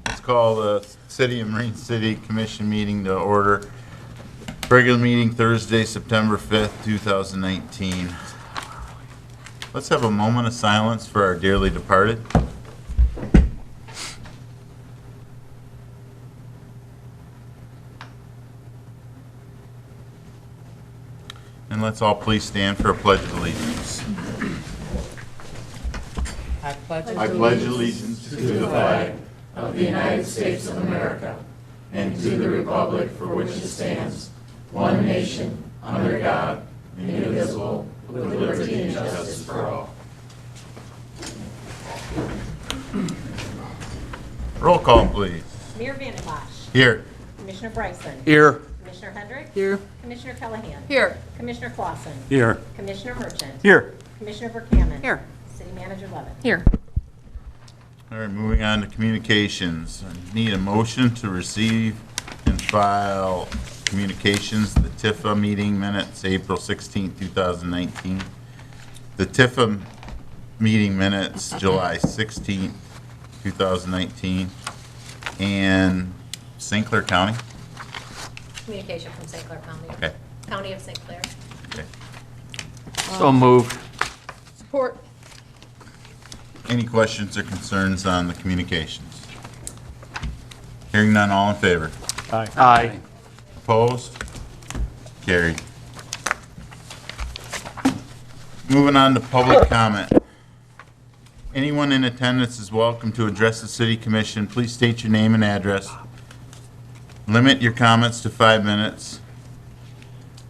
Let's call the City of Marine City Commission meeting to order. Regular meeting Thursday, September 5th, 2019. Let's have a moment of silence for our dearly departed. And let's all please stand for a pledge of allegiance. I pledge I pledge allegiance to the flag of the United States of America and to the republic for which it stands, one nation, under God, indivisible, with liberty and justice for all. Roll call, please. Mayor Vandenbosch. Here. Commissioner Bryson. Here. Commissioner Hendrick. Here. Commissioner Callahan. Here. Commissioner Clausen. Here. Commissioner Merchant. Here. Commissioner Burkhammond. Here. City Manager Levin. Here. All right, moving on to communications. I need a motion to receive and file communications, the TIFA meeting minutes, April 16, 2019. The TIFA meeting minutes, July 16, 2019. And St. Clair County. Communication from St. Clair County. Okay. County of St. Clair. Okay. So moved. Support. Any questions or concerns on the communications? Hearing none, all in favor? Aye. Aye. Opposed? Carried. Moving on to public comment. Anyone in attendance is welcome to address the City Commission. Please state your name and address. Limit your comments to 5 minutes.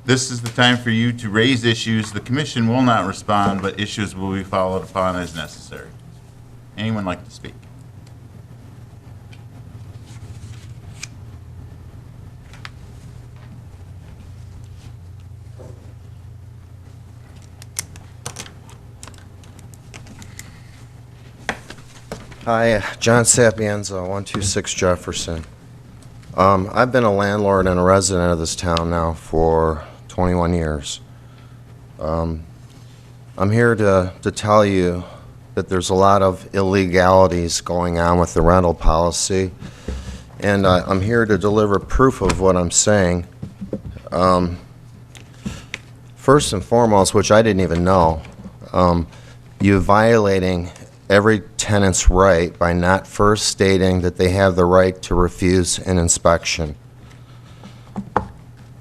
This is the time for you to raise issues. The Commission will not respond, but issues will be followed upon as necessary. Anyone like to speak? Hi, John Sapienza, 126 Jefferson. I've been a landlord and a resident of this town now for 21 years. I'm here to tell you that there's a lot of illegalities going on with the rental policy, and I'm here to deliver proof of what I'm saying. First and foremost, which I didn't even know, you're violating every tenant's right by not first stating that they have the right to refuse an inspection.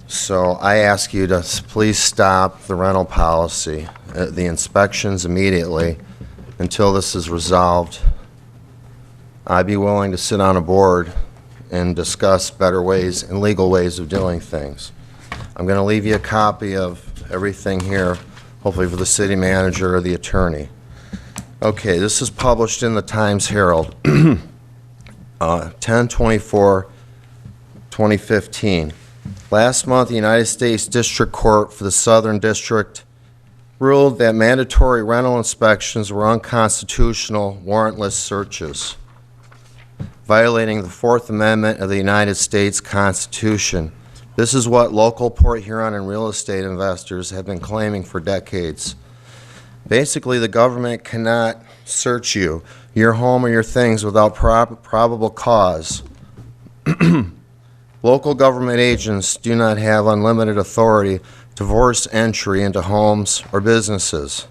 So I ask you to please stop the rental policy, the inspections immediately until this is resolved. I'd be willing to sit on a board and discuss better ways and legal ways of doing things. I'm going to leave you a copy of everything here, hopefully for the city manager or the attorney. Okay, this is published in the Times Herald, 10/24/2015. Last month, the United States District Court for the Southern District ruled that mandatory rental inspections were unconstitutional, warrantless searches, violating the Fourth Amendment of the United States Constitution. This is what local Port Huron and real estate investors have been claiming for decades. Basically, the government cannot search you, your home or your things without probable cause. Local government agents do not have unlimited authority to force entry into homes or businesses.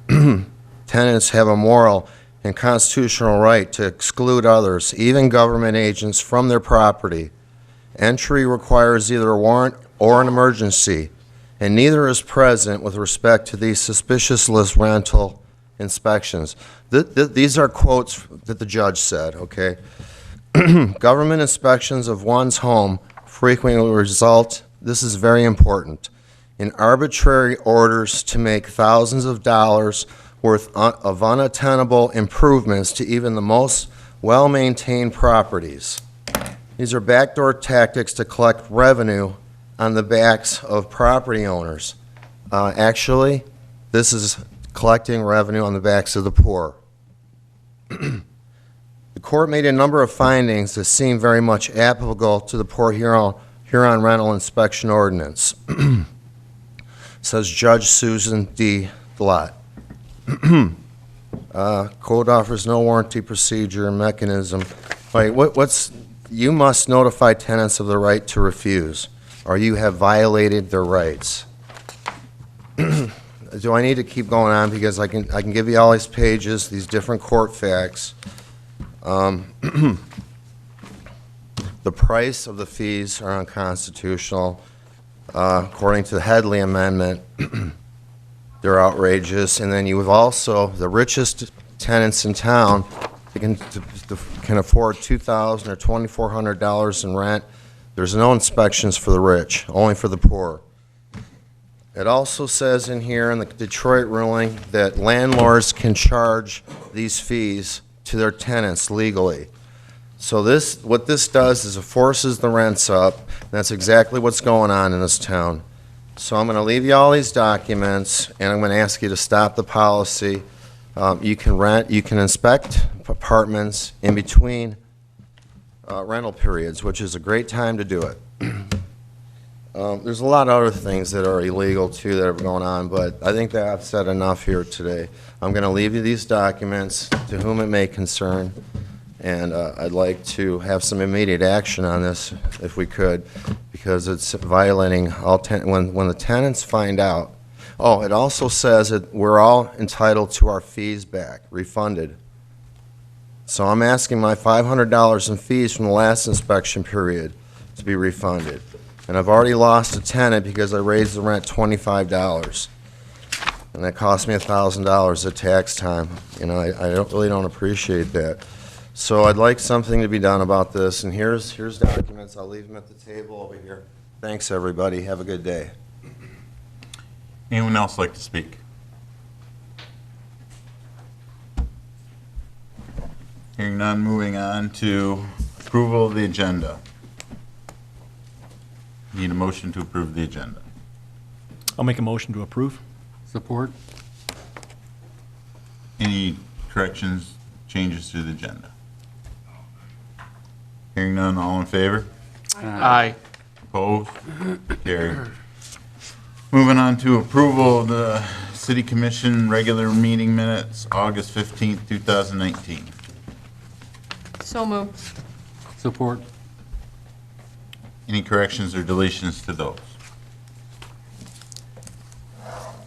Tenants have a moral and constitutional right to exclude others, even government agents, from their property. Entry requires either a warrant or an emergency, and neither is present with respect to these suspicious list rental inspections. These are quotes that the judge said, okay? Government inspections of one's home frequently result, this is very important, in arbitrary orders to make thousands of dollars worth of unattainable improvements to even the most well-maintained properties. These are backdoor tactics to collect revenue on the backs of property owners. Actually, this is collecting revenue on the backs of the poor. The court made a number of findings that seem very much applicable to the Port Huron Rental Inspection Ordinance, says Judge Susan D. Blott. Code offers no warranty procedure and mechanism. Like, you must notify tenants of the right to refuse, or you have violated their rights. Do I need to keep going on? Because I can give you all these pages, these different court facts. The price of the fees are unconstitutional. According to the Headley Amendment, they're outrageous. And then you have also the richest tenants in town that can afford $2,000 or $2,400 in rent. There's no inspections for the rich, only for the poor. It also says in here in the Detroit ruling that landlords can charge these fees to their tenants legally. So what this does is it forces the rents up. That's exactly what's going on in this town. So I'm going to leave you all these documents, and I'm going to ask you to stop the policy. You can inspect apartments in between rental periods, which is a great time to do it. There's a lot of other things that are illegal, too, that are going on, but I think that I've said enough here today. I'm going to leave you these documents to whom it may concern, and I'd like to have some immediate action on this, if we could, because it's violating all when the tenants find out. Oh, it also says that we're all entitled to our fees back, refunded. So I'm asking my $500 in fees from the last inspection period to be refunded. And I've already lost a tenant because I raised the rent $25. And that cost me $1,000 at tax time. You know, I really don't appreciate that. So I'd like something to be done about this, and here's documents. I'll leave them at the table over here. Thanks, everybody. Have a good day. Anyone else like to speak? Hearing none, moving on to approval of the agenda. Need a motion to approve the agenda. I'll make a motion to approve. Support? Any corrections, changes to the agenda? Hearing none, all in favor? Aye. Opposed? Carried. Moving on to approval of the City Commission regular meeting minutes, August 15th, 2019. So moved. Support? Any corrections or deletions to those?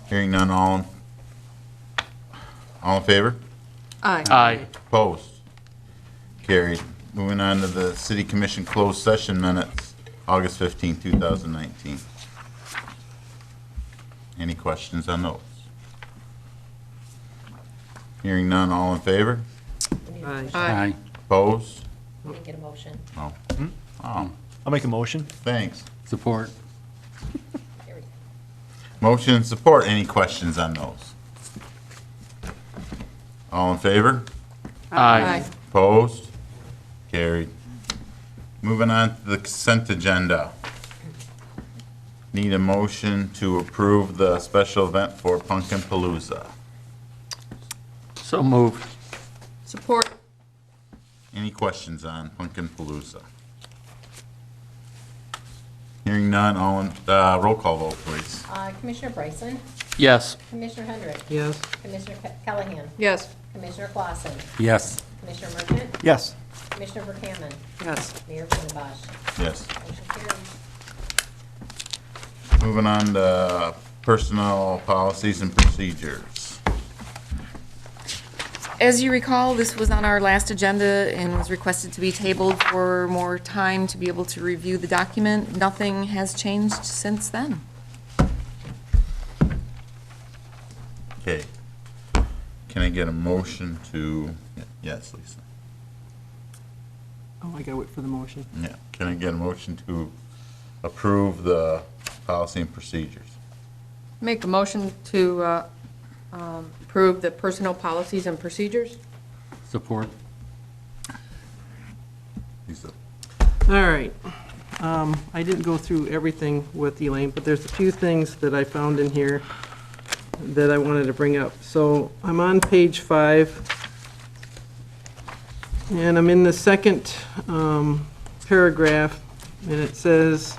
Hearing none, all in favor? Aye. Aye. Opposed? Carried. Moving on to the City Commission closed session minutes, August 15th, 2019. Any questions on those? Hearing none, all in favor? Aye. Opposed? We didn't get a motion. Oh. Oh, I'll make a motion. thanks. Support? Here we go. Motion and support. Any questions on those? All in favor? Aye. Opposed? Carried. Moving on to the consent agenda. Need a motion to approve the special event for Pumpkin Palooza. So moved. Support. Any questions on Pumpkin Palooza? Hearing none, roll call vote, please. Commissioner Bryson? Yes. Commissioner Hendrick? Yes. Commissioner Callahan? Yes. Commissioner Clausen? Yes. Commissioner Merchant? Yes. Commissioner Verkaman? Yes. Mayor Quinnabosh? Yes. Motion carries. Moving on to personnel policies and procedures. As you recall, this was on our last agenda and was requested to be tabled for more time to be able to review the document. Nothing has changed since then. Okay. Can I get a motion to, yes, Lisa? Oh, I gotta wait for the motion. Yeah. Can I get a motion to approve the policy and procedures? Make a motion to approve the personnel policies and procedures. Support? Lisa? All right. I didn't go through everything with Elaine, but there's a few things that I found in here that I wanted to bring up. So I'm on page 5, and I'm in the second paragraph, and it says,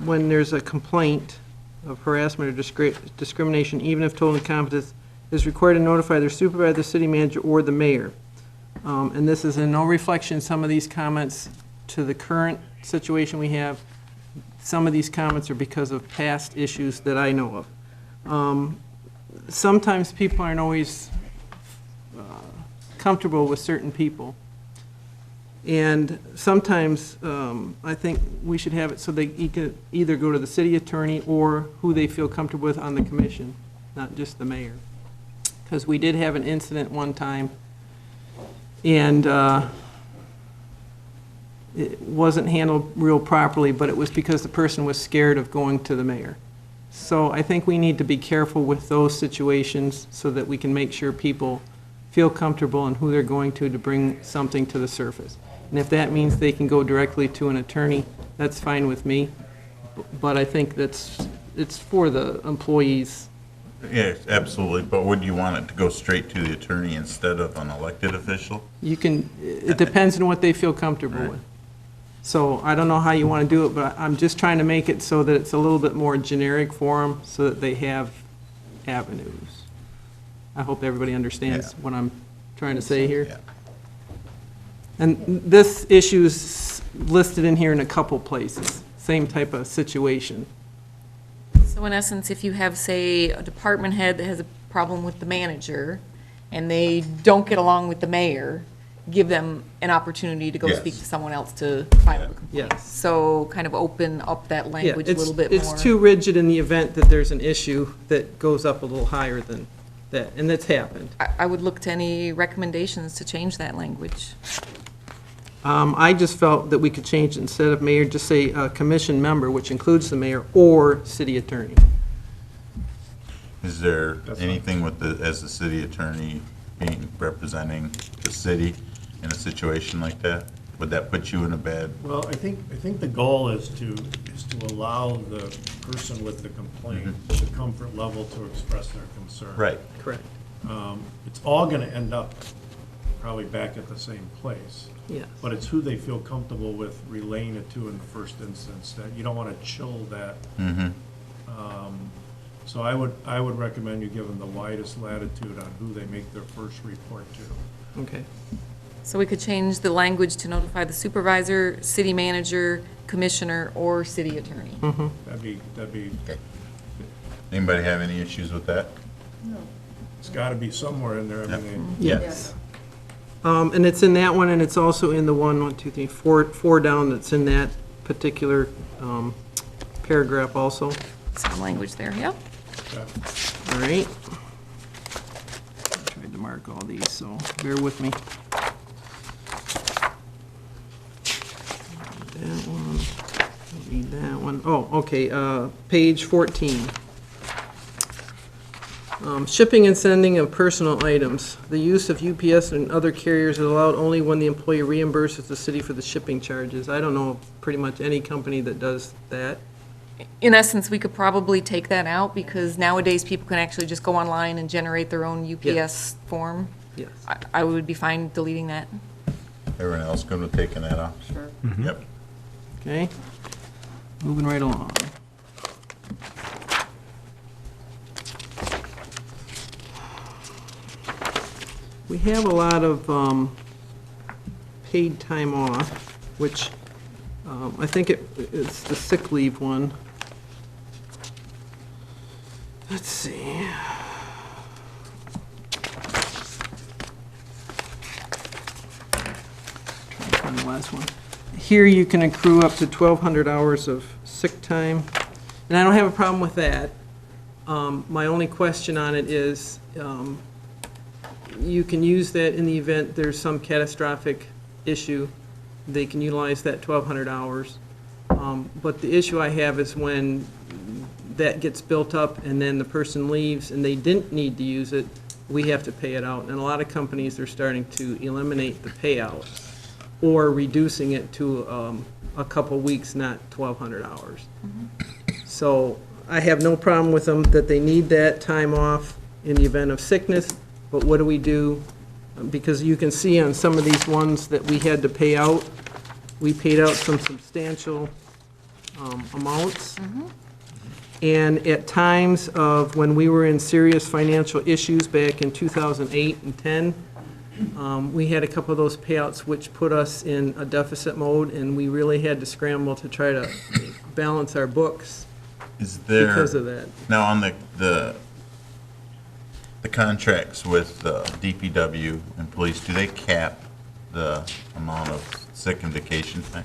when there's a complaint of harassment or discrimination, even if total incompetence is required to notify their supervisor, city manager, or the mayor. And this is in no reflection, some of these comments, to the current situation we have. Some of these comments are because of past issues that I know of. Sometimes people aren't always comfortable with certain people. And sometimes I think we should have it so they can either go to the city attorney or who they feel comfortable with on the commission, not just the mayor. Because we did have an incident one time, and it wasn't handled real properly, but it was because the person was scared of going to the mayor. So I think we need to be careful with those situations so that we can make sure people feel comfortable in who they're going to bring something to the surface. And if that means they can go directly to an attorney, that's fine with me. But I think it's for the employees. Yes, absolutely, but would you want it to go straight to the attorney instead of an elected official? You can, it depends on what they feel comfortable with. So I don't know how you want to do it, but I'm just trying to make it so that it's a little bit more generic for them, so that they have avenues. I hope everybody understands what I'm trying to say here. Yeah. And this issue's listed in here in a couple places, same type of situation. So in essence, if you have, say, a department head that has a problem with the manager, and they don't get along with the mayor, give them an opportunity to go Yes. speak to someone else to file a complaint. Yes. So kind of open up that Yeah, language a little bit more. It's too rigid in the event that there's an issue that goes up a little higher than that, and that's happened. I would look to any recommendations to change that language. I just felt that we could change it instead of mayor, just say commission member, which includes the mayor or city attorney. Is there anything with the, as the city attorney representing the city in a situation like that? Would that put you in a bad? Well, I think the goal is to allow the person with the complaint the comfort level to express their concern. Right. Correct. It's all gonna end up probably back at the same place. Yes. But it's who they feel comfortable with relaying it to in the first instance, that you don't wanna chill that. So I would recommend you give them the widest latitude on who they make their first report to. Okay. So we could change the language to notify the supervisor, city manager, commissioner, or city attorney. That'd be, Anybody have any issues with that? it's gotta be somewhere in there, I mean, Yes. And it's in that one, and it's also in the four down that's in that particular paragraph also. Some language there, yep. All right. I tried to mark all these, so bear with me. That one, don't need that one. Oh, okay, page 14. Shipping and sending of personal items. The use of UPS and other carriers is allowed only when the employee reimburses the city for the shipping charges. I don't know pretty much any company that does that. In essence, we could probably take that out, because nowadays people can actually just go online and generate their own UPS form. Yes. I would be fine deleting that. Everyone else good with taking that off? Sure. Yep. Okay, moving right along. We have a lot of paid time off, which I think it's the sick leave one. Let's see. Trying to find the last one. Here you can accrue up to 1,200 hours of sick time, and I don't have a problem with that. My only question on it is, you can use that in the event there's some catastrophic issue. They can utilize that 1,200 hours. But the issue I have is when that gets built up and then the person leaves and they didn't need to use it, we have to pay it out. And a lot of companies are starting to eliminate the payout or reducing it to a couple weeks, not 1,200 hours. So I have no problem with them that they need that time off in the event of sickness, but what do we do? Because you can see on some of these ones that we had to pay out, we paid out some substantial amounts. And at times of when we were in serious financial issues back in 2008 and 10, we had a couple of those payouts which put us in a deficit mode, and we really had to scramble to try to balance our books Is there? because of that. Now, on the contracts with DPW and police, do they cap the amount of sick and vacation time?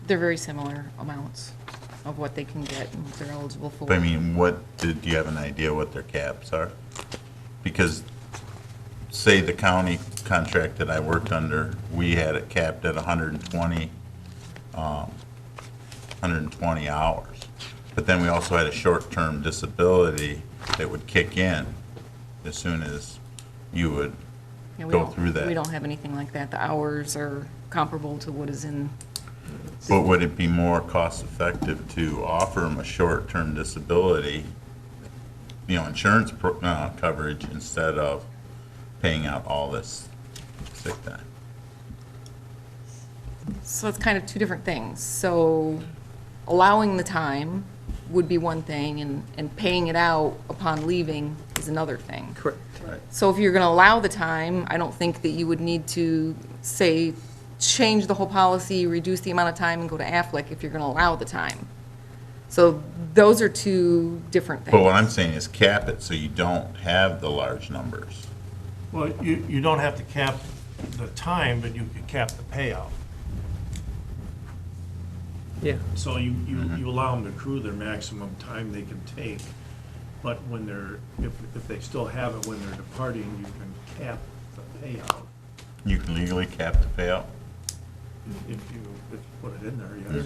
They're very similar amounts of what they can get and what they're eligible for. But I mean, do you have an idea what their caps are? Because, say, the county contract that I worked under, we had it capped at 120 hours. But then we also had a short-term disability that would kick in as soon as you would Yeah, we go don't- through that. We don't have anything like that. The hours are comparable to what is in, But would it be more cost-effective to offer them a short-term disability, insurance coverage, instead of paying out all this sick time? so it's kind of two different things. So allowing the time would be one thing, and paying it out upon leaving is another thing. Correct. So if you're going to allow the time, I don't think that you would need to, say, change the whole policy, reduce the amount of time, and go to Affleck if you're going to allow the time. So those are two different things. But what I'm saying is cap it so you don't have the large numbers. Well, you don't have to cap the time, but you could cap the payout. Yeah. So you allow them to accrue their maximum time they can take, but when if they still have it when they're departing, you can cap the payout. You can legally cap the payout? If you put it in there, yes.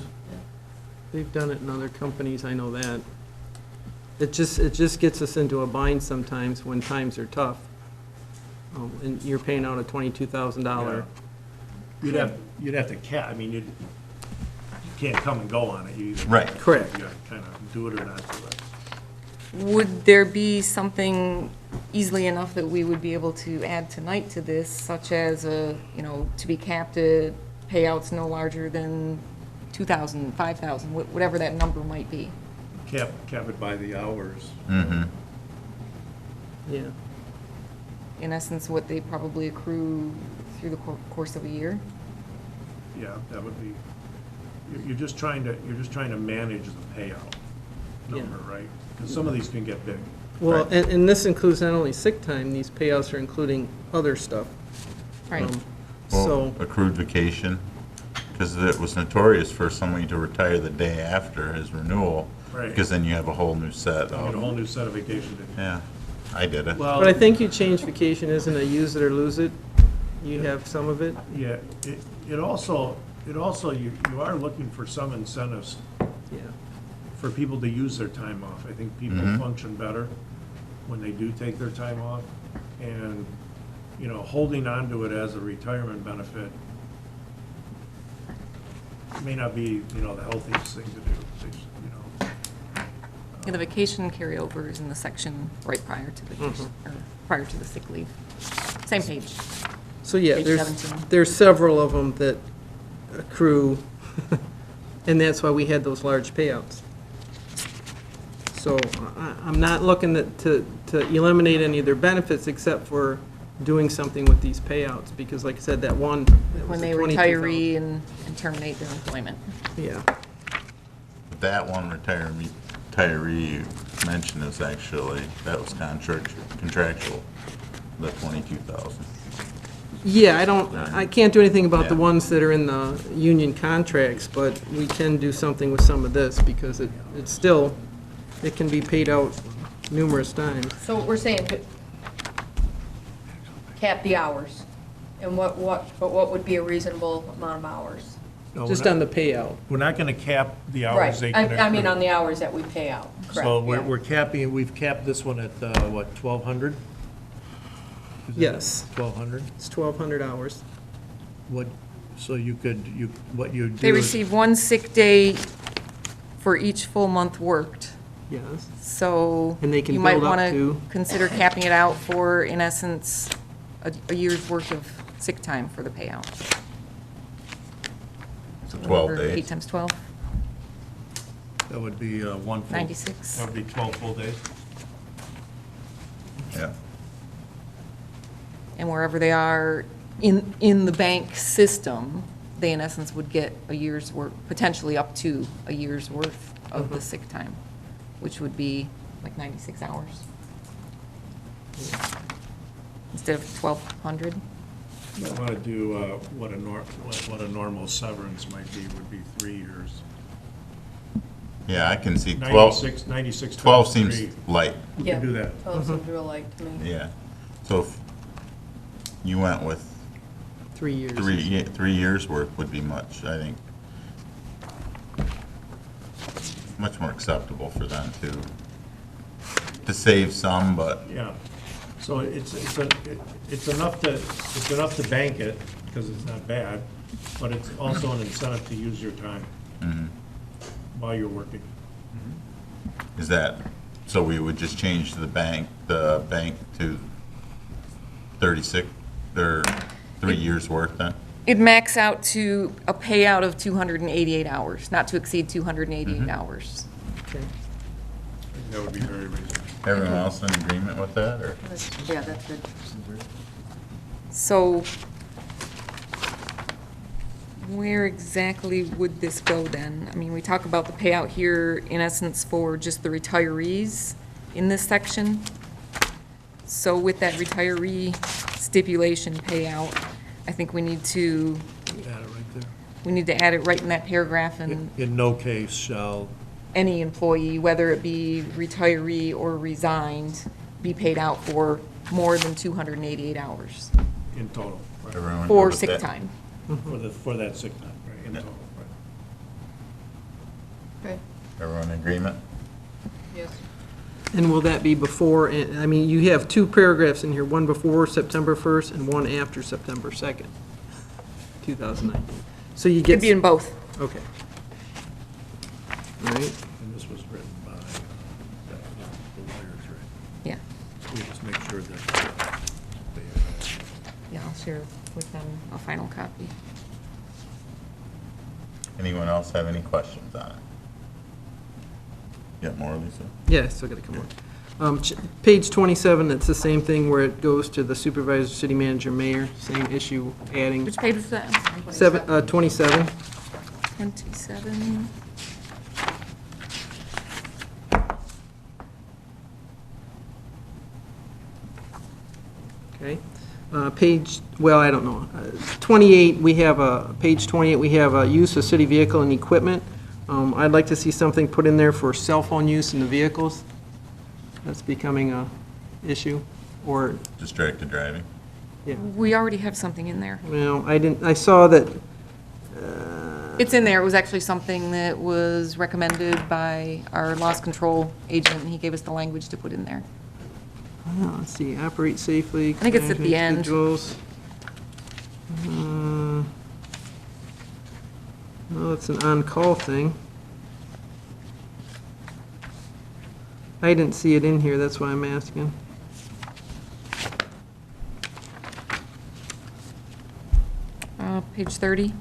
They've done it in other companies, I know that. It just gets us into a bind sometimes when times are tough. And you're paying out a $22,000. You'd have to cap, I mean, you can't come and go on it. You either- Right. Correct. You gotta kind of do it or not do it. Would there be something easily enough that we would be able to add tonight to this, such as to be capped at payouts no larger than 2,000, 5,000, whatever that number might be? Cap it by the hours. Mm-hmm. Yeah. In essence, what they probably accrue through the course of a year? Yeah, that would be, you're just trying to manage the payout number, right? Because some of these can get big. Well, Right. and this includes not only sick time, these payouts are including other stuff. Right. So, Accrued vacation, because it was notorious for somebody to retire the day after his renewal. Right. Because then you have a whole new set You get a whole of, new set of vacation days. yeah, I did it. Well, but I think you change vacation isn't a use it or lose it. You have some of it. yeah, it also, you are looking for some incentives Yeah. for people to use their time off. I think people Mhm. function better when they do take their time off. And, holding on to it as a retirement benefit may not be, the healthiest thing to do. Yeah, the vacation carryover is in the section right prior to the, or prior to the sick leave. Same page. So, yeah, Page there's 17. there's several of them that accrue, and that's why we had those large payouts. So I'm not looking to eliminate any of their benefits except for doing something with these payouts, because like I said, that one, that was When the they 22,000. retiree and terminate their employment. Yeah, That one retiree you mentioned is actually, that was contractual, the 22,000. yeah, I can't do anything about the Yeah. ones that are in the union contracts, but we can do something with some of this, because it's still, it can be paid out numerous times. So what we're saying, cap the hours. And what would be a reasonable amount of hours? No, we're Just not- on the payout. We're not gonna cap the Right, hours they can I mean, accrue. on the hours that we pay out, correct? So yeah. we've capped this one at, 1,200? Yes. 1,200? It's 1,200 hours. So what you do They is- receive one sick day for each full month worked. Yes. So And they can you might build up want to- to consider capping it out for, in essence, a year's worth of sick time for the payout. So 12 Whatever, days. 8 times 12. That would be one full. 96. That would be 12 full days. Yeah. And wherever they are in the bank system, they in essence would get a year's worth, potentially up to a year's worth of the sick time, which would be like 96 hours. Instead of 1,200. I want to do what a normal severance might be, would be 3 years. Yeah, I can see 12, 96 12 times seems 3. light, We can do that. 12 seems real light to me. yeah. So if you went with 3 years. 3 years' worth would be much, I think, much more acceptable for them to save some, but Yeah. So it's enough to bank it, because it's not bad, but it's also an incentive to use your time while you're working. is that, so we would just change the bank to 36, or 3 years' worth then? It'd max out to a payout of 288 hours, not to exceed 288 hours. Okay. I think that would be very reasonable. Everyone else in agreement with that, or? Yeah, that's good. So where exactly would this go then? I mean, we talk about the payout here in essence for just the retirees in this section. So with that retiree stipulation payout, I think we need to, Add it right there. we need to add it right in that paragraph, and In no case shall, any employee, whether it be retiree or resigned, be paid out for more than 288 hours in total, right, Everyone good for with sick that? time. for that sick time, right, in Yeah. total, right. Okay, Everyone in agreement? yes. And will that be before, I mean, you have two paragraphs in here, one before September 1st and one after September 2nd, 2019. So you Could get, be in both. okay. All right, And this was written by the lawyers, right? Yeah, We just make sure that they yeah, I'll share with them a final copy. Anyone else have any questions on it? Got more, Lisa? yeah, I still got to come on. Page 27, it's the same thing where it goes to the supervisor, city manager, mayor, same issue, adding Which page was that? 27. 27. Okay. Page, well, I don't know. 28, we have page 28, we have a use of city vehicle and equipment. I'd like to see something put in there for cell phone use in the vehicles. That's becoming a issue, or, Distracted driving? yeah. We already have something in there. Well, I saw that, It's in there. It was actually something that was recommended by our loss control agent, and he gave us the language to put in there. let's see, operate safely. I think it's at the end. Individuals. Well, it's an on-call thing. I didn't see it in here, that's why I'm asking. Page 30.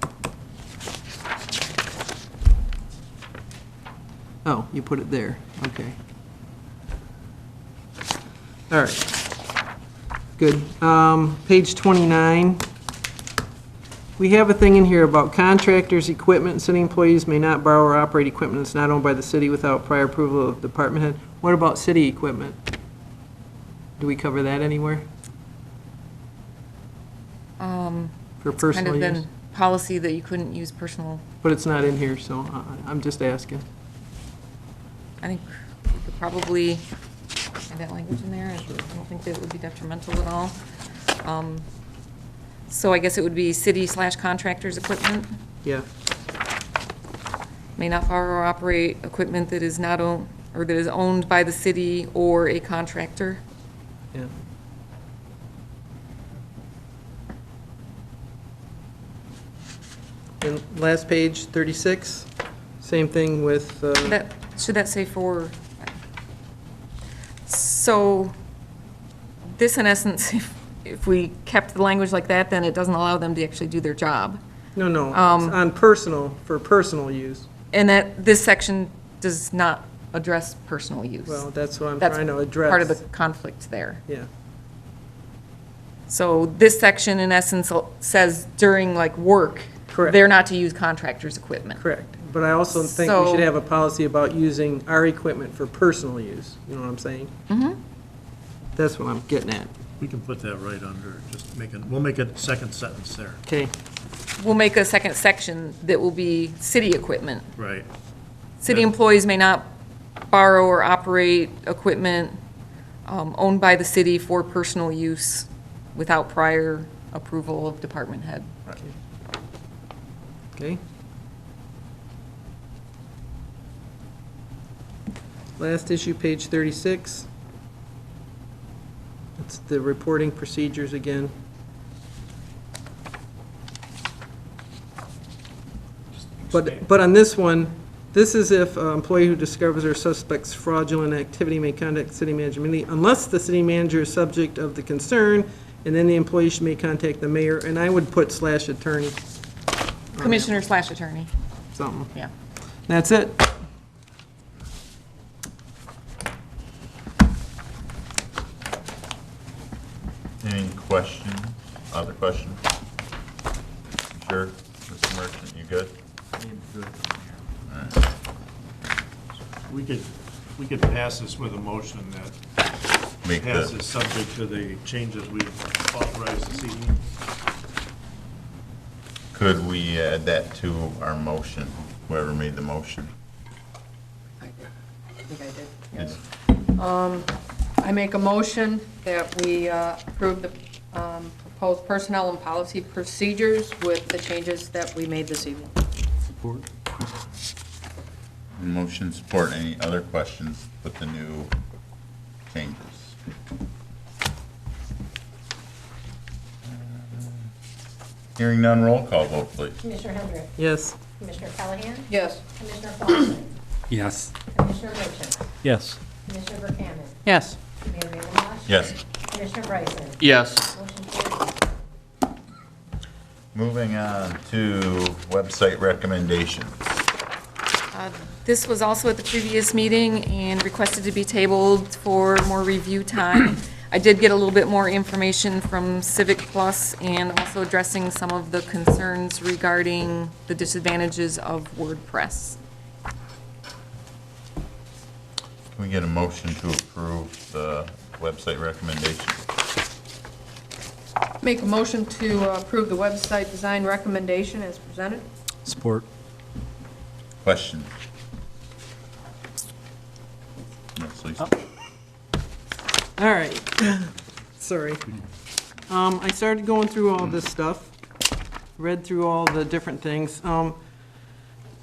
Oh, you put it there, okay. All right. Good. Page 29. We have a thing in here about contractors' equipment, and city employees may not borrow or operate equipment that's not owned by the city without prior approval of the department head. What about city equipment? Do we cover that anywhere for Kind personal of use? been policy that you couldn't use personal. But it's not in here, so I'm just asking. I think we could probably add that language in there. I don't think that it would be detrimental at all. So I guess it would be city/contractors' equipment. Yeah. May not borrow or operate equipment that is not owned, or that is owned by the city or a contractor. Yeah. And last page, 36, same thing with, Should that say for, so, this in essence, if we kept the language like that, then it doesn't allow them to actually do their job. no, it's on personal, for personal use. And that, this section does not address personal use. Well, that's what I'm That's trying to address. part of the conflict there. Yeah, So this section, in essence, says during like work, Correct. they're not to use contractors' equipment. correct. But I also think we So- should have a policy about using our equipment for personal use. You know what I'm saying? Mm-hmm. That's what I'm getting at. We can put that right under, just make it, we'll make a second sentence there. Okay, We'll make a second section that will be city equipment. Right. City Yeah. employees may not borrow or operate equipment owned by the city for personal use without prior approval of department head. okay. Last issue, page 36. It's the reporting procedures again. But on this one, this is if an employee who discovers or suspects fraudulent activity may contact city manager immediately, unless the city manager is subject of the concern, and then the employee may contact the mayor, and I would put / attorney, Commissioner/attorney, something. yeah. That's it. Any questions? Other questions? You sure, Mr. Merchant, you good? We could pass this with a motion that Make passes the, subject to the changes we've authorized this evening. could we add that to our motion, whoever made the motion? I think I did, Yes. I make a motion that we approve the proposed personnel and policy procedures with the changes that we made this evening. Support. Motion support. Any other questions with the new changes? Hearing none, roll call vote, please. Commissioner Hendrick, Yes. Commissioner Callahan, Yes. Commissioner Clausen, Yes. Commissioner Merchant, Yes. Commissioner Buchanan, Yes. Mayor Vandembosh, Yes. Commissioner Bryson. Yes. Motion carries. Moving on to website recommendations. This was also at the previous meeting and requested to be tabled for more review time. I did get a little bit more information from Civic Plus and also addressing some of the concerns regarding the disadvantages of WordPress. Can we get a motion to approve the website recommendation? Make a motion to approve the website design recommendation as presented. Support. Question? Yes, Lisa? All right. Sorry. I started going through all this stuff, read through all the different things.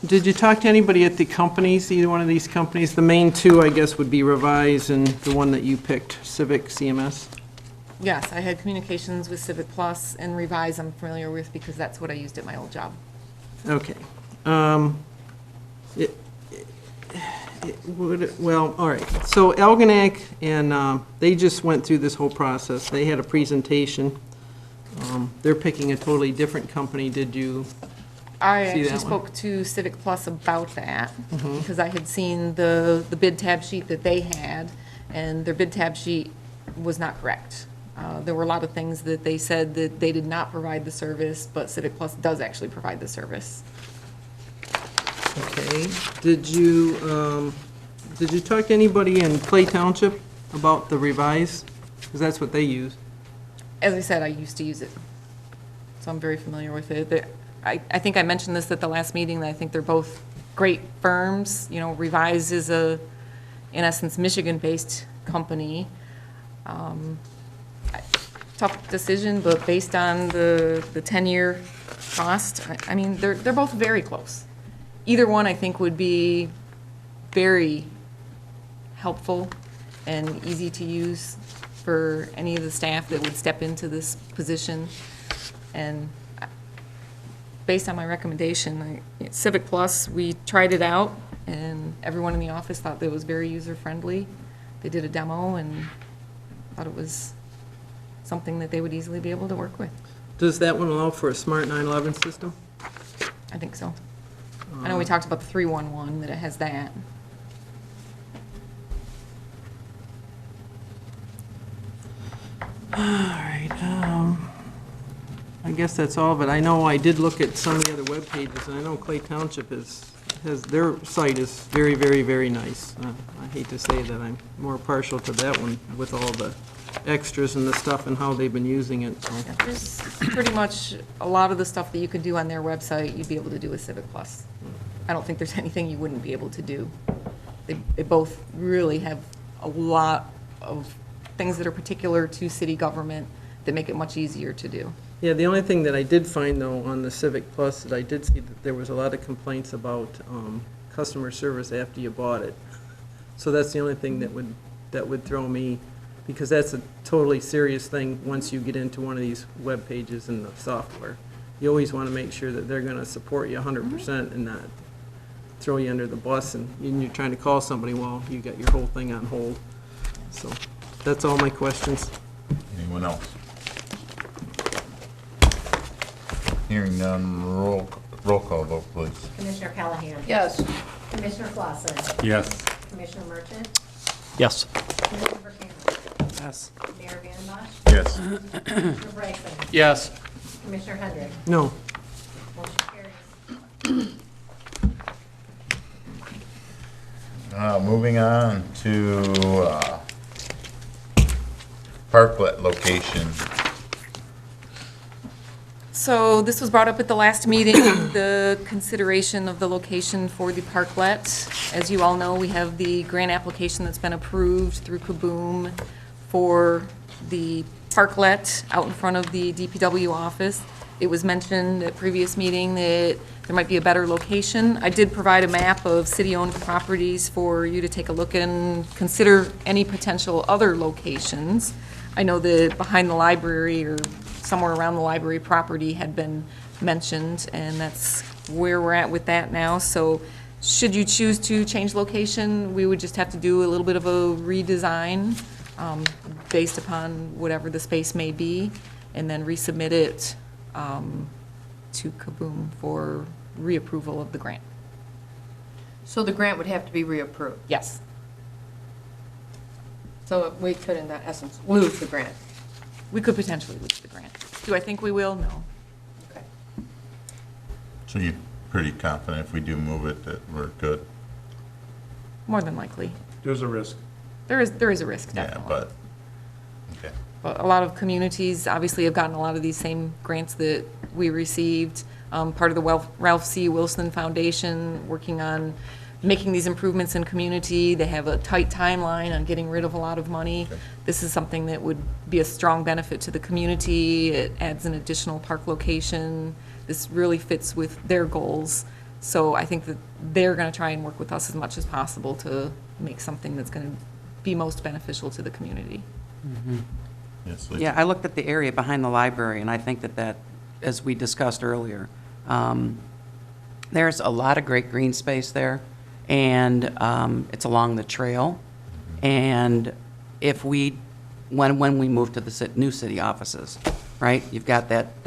Did you talk to anybody at the companies, either one of these companies? The main two, I guess, would be Revise and the one that you picked, Civic CMS. Yes, I had communications with Civic Plus and Revise I'm familiar with because that's what I used at my old job. Okay. Well, all right. So Algonac and they just went through this whole process. They had a presentation. They're picking a totally different company. Did you? I See that actually one? spoke to Civic Plus about that, because I had seen the bid tab sheet that they had, and their bid tab sheet was not correct. There were a lot of things that they said that they did not provide the service, but Civic Plus does actually provide the service. Okay. Did you talk to anybody in Clay Township about the Revise? Because that's what they use. As I said, I used to use it, so I'm very familiar with it. I think I mentioned this at the last meeting, that I think they're both great firms. You know, Revise is in essence, Michigan-based company. Tough decision, but based on the 10-year cost, I mean, they're both very close. Either one, I think, would be very helpful and easy to use for any of the staff that would step into this position. And based on my recommendation, Civic Plus, we tried it out, and everyone in the office thought that it was very user-friendly. They did a demo and thought it was something that they would easily be able to work with. Does that one allow for a smart 911 system? I think so. I know we talked about the 311, that it has that. All right, I guess that's all, but I know I did look at some of the other web pages, and I know Clay Township has, their site is very, very, very nice. I hate to say that I'm more partial to that one with all the extras and the stuff and how they've been using it, so. There's pretty much a lot of the stuff that you could do on their website, you'd be able to do with Civic Plus. I don't think there's anything you wouldn't be able to do. They both really have a lot of things that are particular to city government that make it much easier to do. Yeah, the only thing that I did find, though, on the Civic Plus, that I did see that there was a lot of complaints about customer service after you bought it. So that's the only thing that would throw me, because that's a totally serious thing once you get into one of these web pages and the software. You always want to make sure that they're going to support you 100% and not throw you under the bus, and you're trying to call somebody while you got your whole thing on hold. So that's all my questions. Anyone else? Hearing none, roll call vote, please. Commissioner Callahan? Yes. Commissioner Clausen? Yes. Commissioner Merchant? Yes. Commissioner Buchanan? Yes. Mayor Vandembosh? Yes. Commissioner Bryson? Yes. Commissioner Hendrick? No. Motion carries. Moving on to parklet location. So this was brought up at the last meeting, the consideration of the location for the parklet. As you all know, we have the grant application that's been approved through Kaboom for the parklet out in front of the DPW office. It was mentioned at previous meeting that there might be a better location. I did provide a map of city-owned properties for you to take a look and consider any potential other locations. I know that behind the library or somewhere around the library property had been mentioned, and that's where we're at with that now. So should you choose to change location, we would just have to do a little bit of a redesign based upon whatever the space may be, and then resubmit it to Kaboom for reapproval of the grant. So the grant would have to be reapproved. Yes. So we could, in that essence, lose the grant. We could potentially lose the grant. Do I think we will? No. Okay. So you're pretty confident if we do move it that we're good? More than likely. There's a risk. There is a risk, Yeah, definitely. but, okay. But a lot of communities obviously have gotten a lot of these same grants that we received. Part of the Ralph C. Wilson Foundation, working on making these improvements in community. They have a tight timeline on getting rid of a lot of money. Okay. This is something that would be a strong benefit to the community. It adds an additional park location. This really fits with their goals. So I think that they're going to try and work with us as much as possible to make something that's going to be most beneficial to the community. Yes, Lisa? Yeah, I looked at the area behind the library, and I think that, as we discussed earlier, there's a lot of great green space there, and it's along the trail. And if when we move to the new city offices, right, you've got that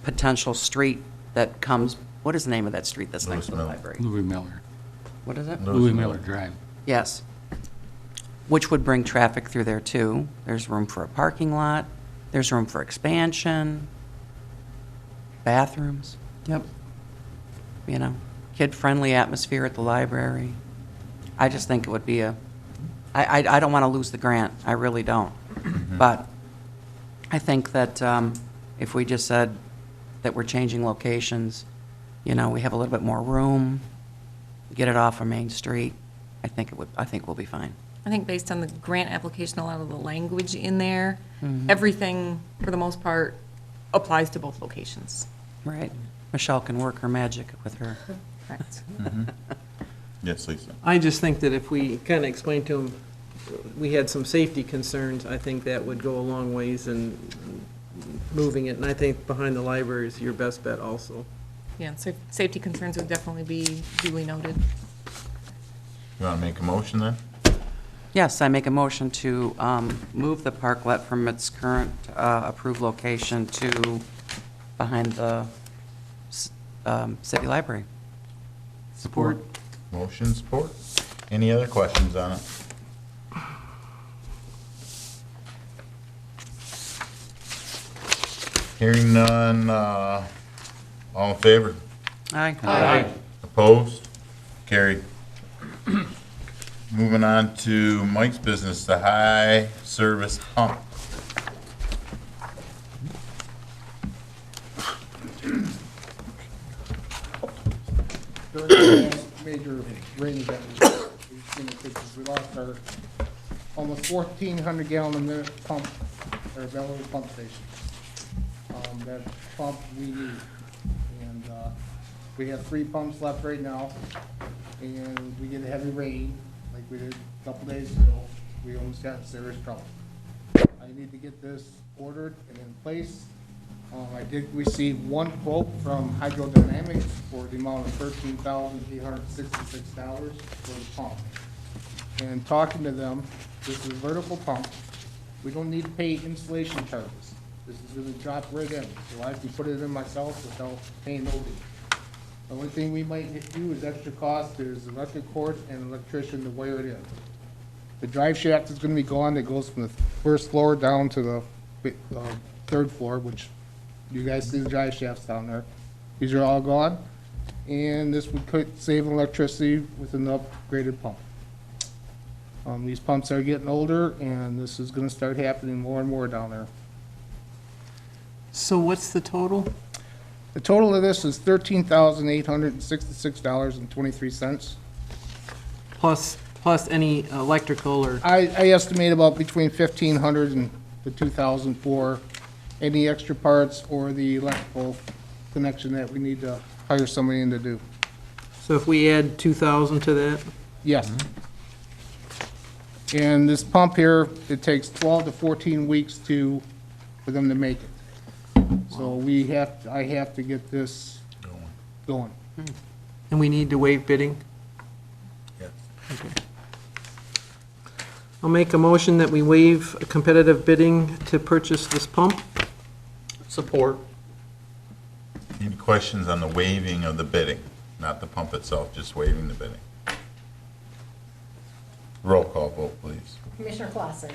potential street that comes, what is the name of that street that's next to the Lewis Miller. library? Louis Miller. What is it? Louis Miller Drive. Yes. Which would bring traffic through there too. There's room for a parking lot. There's room for expansion. Bathrooms. Yep. You know, kid-friendly atmosphere at the library. I just think it would be I don't want to lose the grant. I really don't. But I think that if we just said that we're changing locations, you know, we have a little bit more room, get it off of Main Street, I think we'll be fine. I think based on the grant application, a lot of the language in there, everything, for the most part, applies to both locations. Right. Michelle can work her magic with her. Correct. Yes, Lisa? I just think that if we kind of explain to them, we had some safety concerns, I think that would go a long ways in moving it. And I think behind the library is your best bet also. Yeah, so safety concerns would definitely be duly noted. You want to make a motion then? Yes, I make a motion to move the parklet from its current approved location to behind the city library. Support. Motion, support. Any other questions on it? Hearing none, all in favor? Aye. Opposed? Carried. Moving on to Mike's business, the high service pump. During the last major rain event, we've seen the pictures, we lost our almost 1,400 gallon a minute pump, our available pump station. That pump we need. And, we have 3 pumps left right now, and we get a heavy rain, like we did a couple days ago, we almost got in serious trouble. I need to get this ordered and in place. I did receive 1 quote from Hydrodynamics for the amount of $13,866 for the pump. And talking to them, this is a vertical pump. We don't need to pay installation charges. This is gonna drop right in, so I can put it in myself without paying no fee. The only thing we might do is extra cost is electric cord and electrician to wire it in. The drive shaft is gonna be gone, it goes from the first floor down to the 3rd floor, which you guys see the drive shafts down there. These are all gone, and this would save electricity with an upgraded pump. These pumps are getting older, and this is gonna start happening more and more down there. So what's the total? The total of this is $13,866.23. Plus any electrical or, I estimate about between $1,500 and the $2,000 for any extra parts or the electrical connection that we need to hire somebody in to do. so if we add 2,000 to that? Yes. And this pump here, it takes 12 to 14 weeks for them to make it. So I have to get this going. And we need to waive bidding? Yes. Okay. I'll make a motion that we waive competitive bidding to purchase this pump. Support. Any questions on the waiving of the bidding? Not the pump itself, just waiving the bidding. Roll call vote, please. Commissioner Clausen.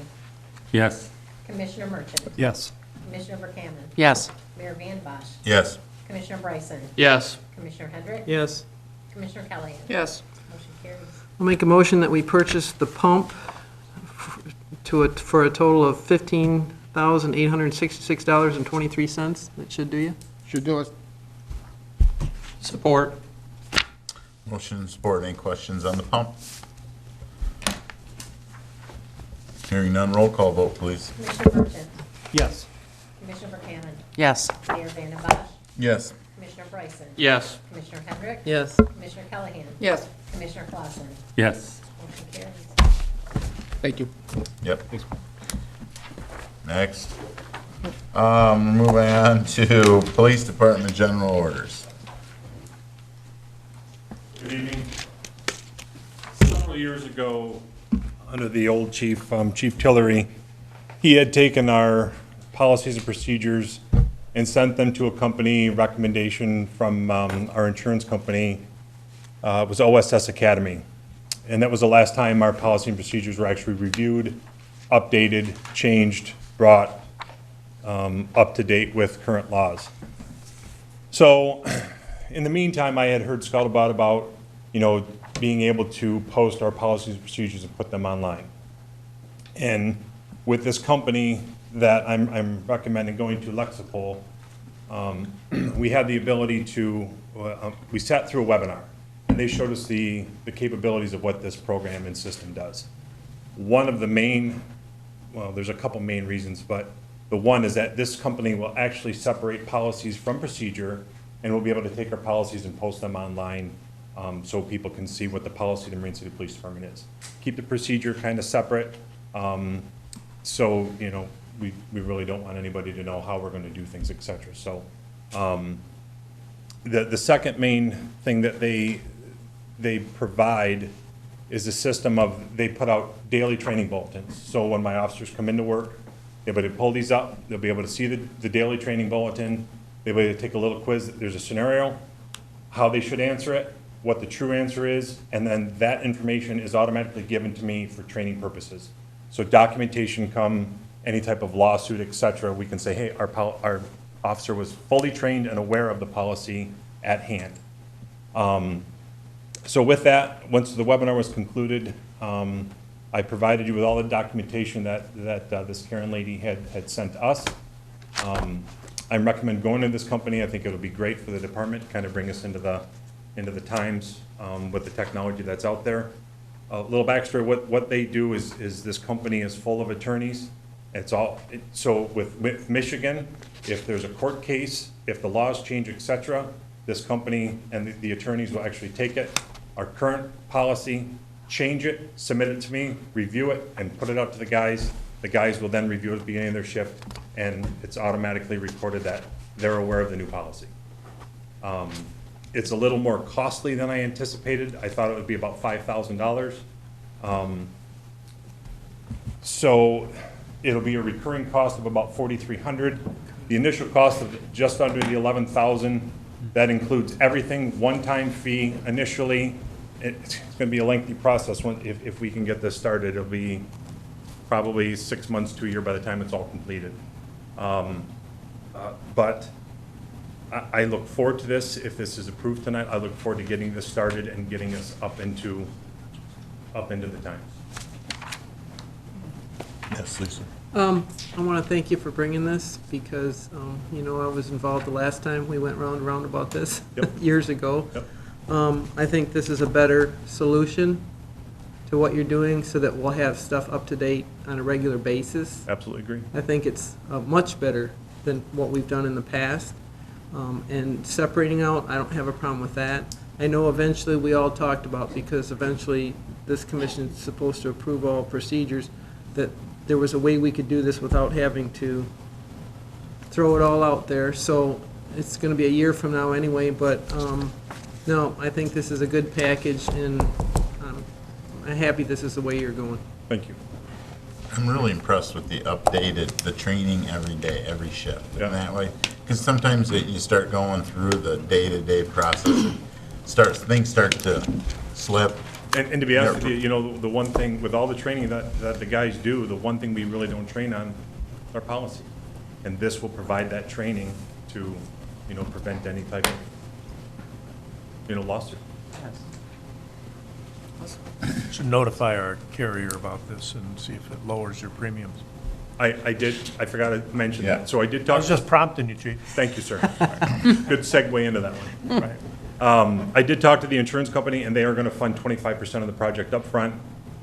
Yes. Commissioner Merchant. Yes. Commissioner Buchanan. Yes. Mayor Van Bosch. Yes. Commissioner Bryson. Yes. Commissioner Hendrick. Yes. Commissioner Callahan. Yes. Motion carries. I'll make a motion that we purchase the pump for a total of $15,866.23. That should do you? Should do it. Support. Motion and support. Any questions on the pump? Hearing none, roll call vote, please. Commissioner Merchant. Yes. Commissioner Buchanan. Yes. Mayor Van Bosch. Yes. Commissioner Bryson. Yes. Commissioner Hendrick. Yes. Commissioner Callahan. Yes. Commissioner Clausen. Yes. Motion carries. Thank you. Yep. Next. Moving on to Police Department General Orders. Good evening. Several years ago, under the old chief, Chief Tillery, he had taken our policies and procedures and sent them to a company recommendation from our insurance company. It was OSS Academy. And that was the last time our policy and procedures were actually reviewed, updated, changed, brought up to date with current laws. So in the meantime, I had heard scuttlebutt about, being able to post our policies and procedures and put them online. And with this company that I'm recommending going to, Lexipol, we had the ability to, we sat through a webinar, and they showed us the capabilities of what this program and system does. One of the main, well, there's a couple main reasons, but the one is that this company will actually separate policies from procedure, and we'll be able to take our policies and post them online so people can see what the policy of the Marine City Police Department is. Keep the procedure kind of separate, so, we really don't want anybody to know how we're going to do things, et cetera. So the second main thing that they provide is a system of, they put out daily training bulletins. So when my officers come into work, they'll be able to pull these up, they'll be able to see the daily training bulletin, they'll be able to take a little quiz, there's a scenario, how they should answer it, what the true answer is, and then that information is automatically given to me for training purposes. So documentation come, any type of lawsuit, et cetera, we can say, hey, our officer was fully trained and aware of the policy at hand. So with that, once the webinar was concluded, I provided you with all the documentation that this Karen lady had sent us. I recommend going to this company. I think it'll be great for the department, kind of bring us into the times with the technology that's out there. A little backstory, what they do is this company is full of attorneys. So with Michigan, if there's a court case, if the laws change, et cetera, this company and the attorneys will actually take it, our current policy, change it, submit it to me, review it, and put it out to the guys. The guys will then review it at the beginning of their shift, and it's automatically recorded that they're aware of the new policy. It's a little more costly than I anticipated. I thought it would be about $5,000. So it'll be a recurring cost of about $4,300. The initial cost of just under the $11,000. That includes everything, one-time fee initially. It's going to be a lengthy process. If we can get this started, it'll be probably 6 months to a year by the time it's all completed. But I look forward to this. If this is approved tonight, I look forward to getting this started and getting us up into the times. Yes, Lisa. I want to thank you for bringing this, because, I was involved the last time we went round and round about this years ago. Yep. I think this is a better solution to what you're doing, so that we'll have stuff up to date on a regular basis. Absolutely agree. I think it's much better than what we've done in the past. And separating out, I don't have a problem with that. I know eventually we all talked about, because eventually this commission is supposed to approve all procedures, that there was a way we could do this without having to throw it all out there. So it's going to be a year from now anyway, but no, I think this is a good package, and I'm happy this is the way you're going. Thank you. I'm really impressed with the training every day, every shift. Yeah. And that way, because sometimes you start going through the day-to-day process, and things start to slip. And to be honest with you, the one thing, with all the training that the guys do, the one thing we really don't train on is our policy. And this will provide that training to, prevent any type of, lawsuit. Should notify our carrier about this and see if it lowers your premiums. I forgot to mention Yeah. that. So I did I talk. was just prompting you, Chief. Thank you, sir. Good segue into that one. Right. I did talk to the insurance company, and they are going to fund 25% of the project up front,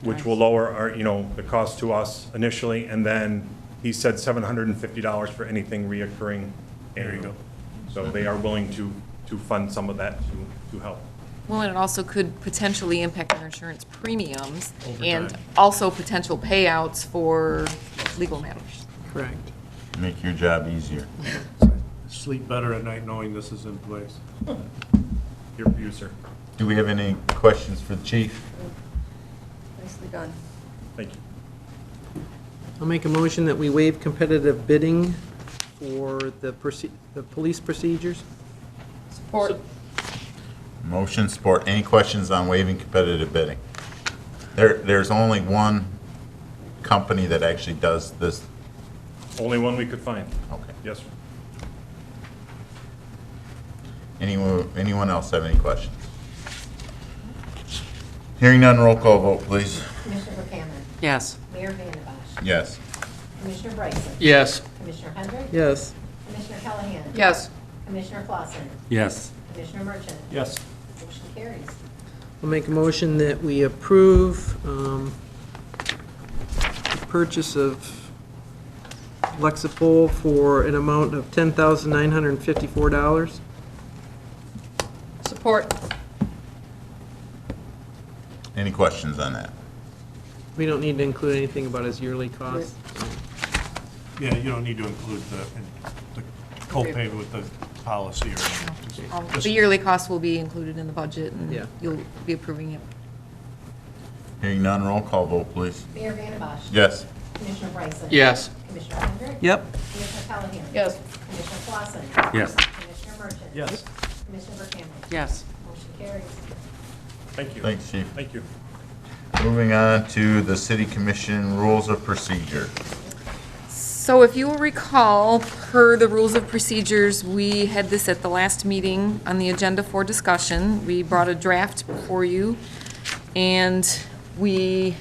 which will lower our, the cost to us initially, and then he said $750 for anything reoccurring. There you go. So they are willing to fund some of that to help. Well, and it also could potentially impact our insurance premiums Over and time. also potential payouts for legal matters. Correct. Make your job easier. Sleep better at night knowing this is in place. Here for you, sir. Do we have any questions for the chief? Nicely done. Thank you. I'll make a motion that we waive competitive bidding for the police procedures. Support. Motion, support. Any questions on waiving competitive bidding? There's only one company that actually does this. Only one we could find. Okay. Yes, sir. Anyone else have any questions? Hearing none, roll call vote, please. Commissioner Buchanan. Yes. Mayor Vandembosch. Yes. Commissioner Bryson. Yes. Commissioner Hendrick. Yes. Commissioner Callahan. Yes. Commissioner Clausen. Yes. Commissioner Merchant. Yes. Motion carries. I'll make a motion that we approve the purchase of Lexipol for an amount of $10,954. Support. Any questions on that? We don't need to include anything about his yearly cost. Yeah, you don't need to include the copay with the policy or anything. Just- The yearly cost will be included in the budget, Yeah. and you'll be approving it. Hearing none, roll call vote, please. Mayor Vandembosch. Yes. Commissioner Bryson. Yes. Commissioner Hendrick. Yep. Commissioner Callahan. Yes. Commissioner Clausen. Yes. Commissioner Merchant. Yes. Commissioner Buchanan. Yes. Motion carries. Thank you. Thanks, chief. Thank you. Moving on to the city commission rules of procedure. So if you will recall, per the rules of procedures, we had this at the last meeting on the agenda for discussion. We brought a draft before you, and we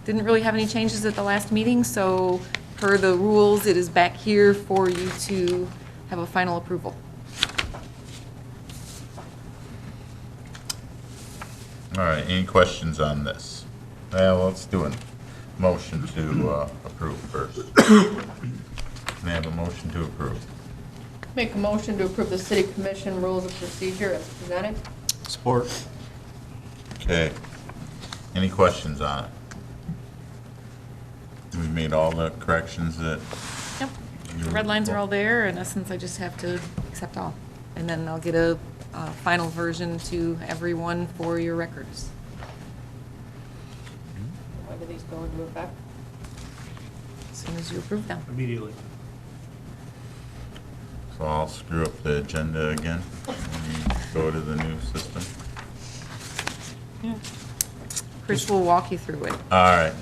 didn't really have any changes at the last meeting, so per the rules, it is back here for you to have a final approval. All right, any questions on this? Well, let's do a motion to approve first. Can I have a motion to approve? Make a motion to approve the city commission rules of procedure as presented. Support. Okay. Any questions on it? We made all the corrections that, Yep, the red lines are all there. In essence, I just have to accept all. And then I'll get a final version to everyone for your records. When do these go into effect? As soon as you approve them. Immediately. so I'll screw up the agenda again when you go to the new system. Chris will walk you through it. All right.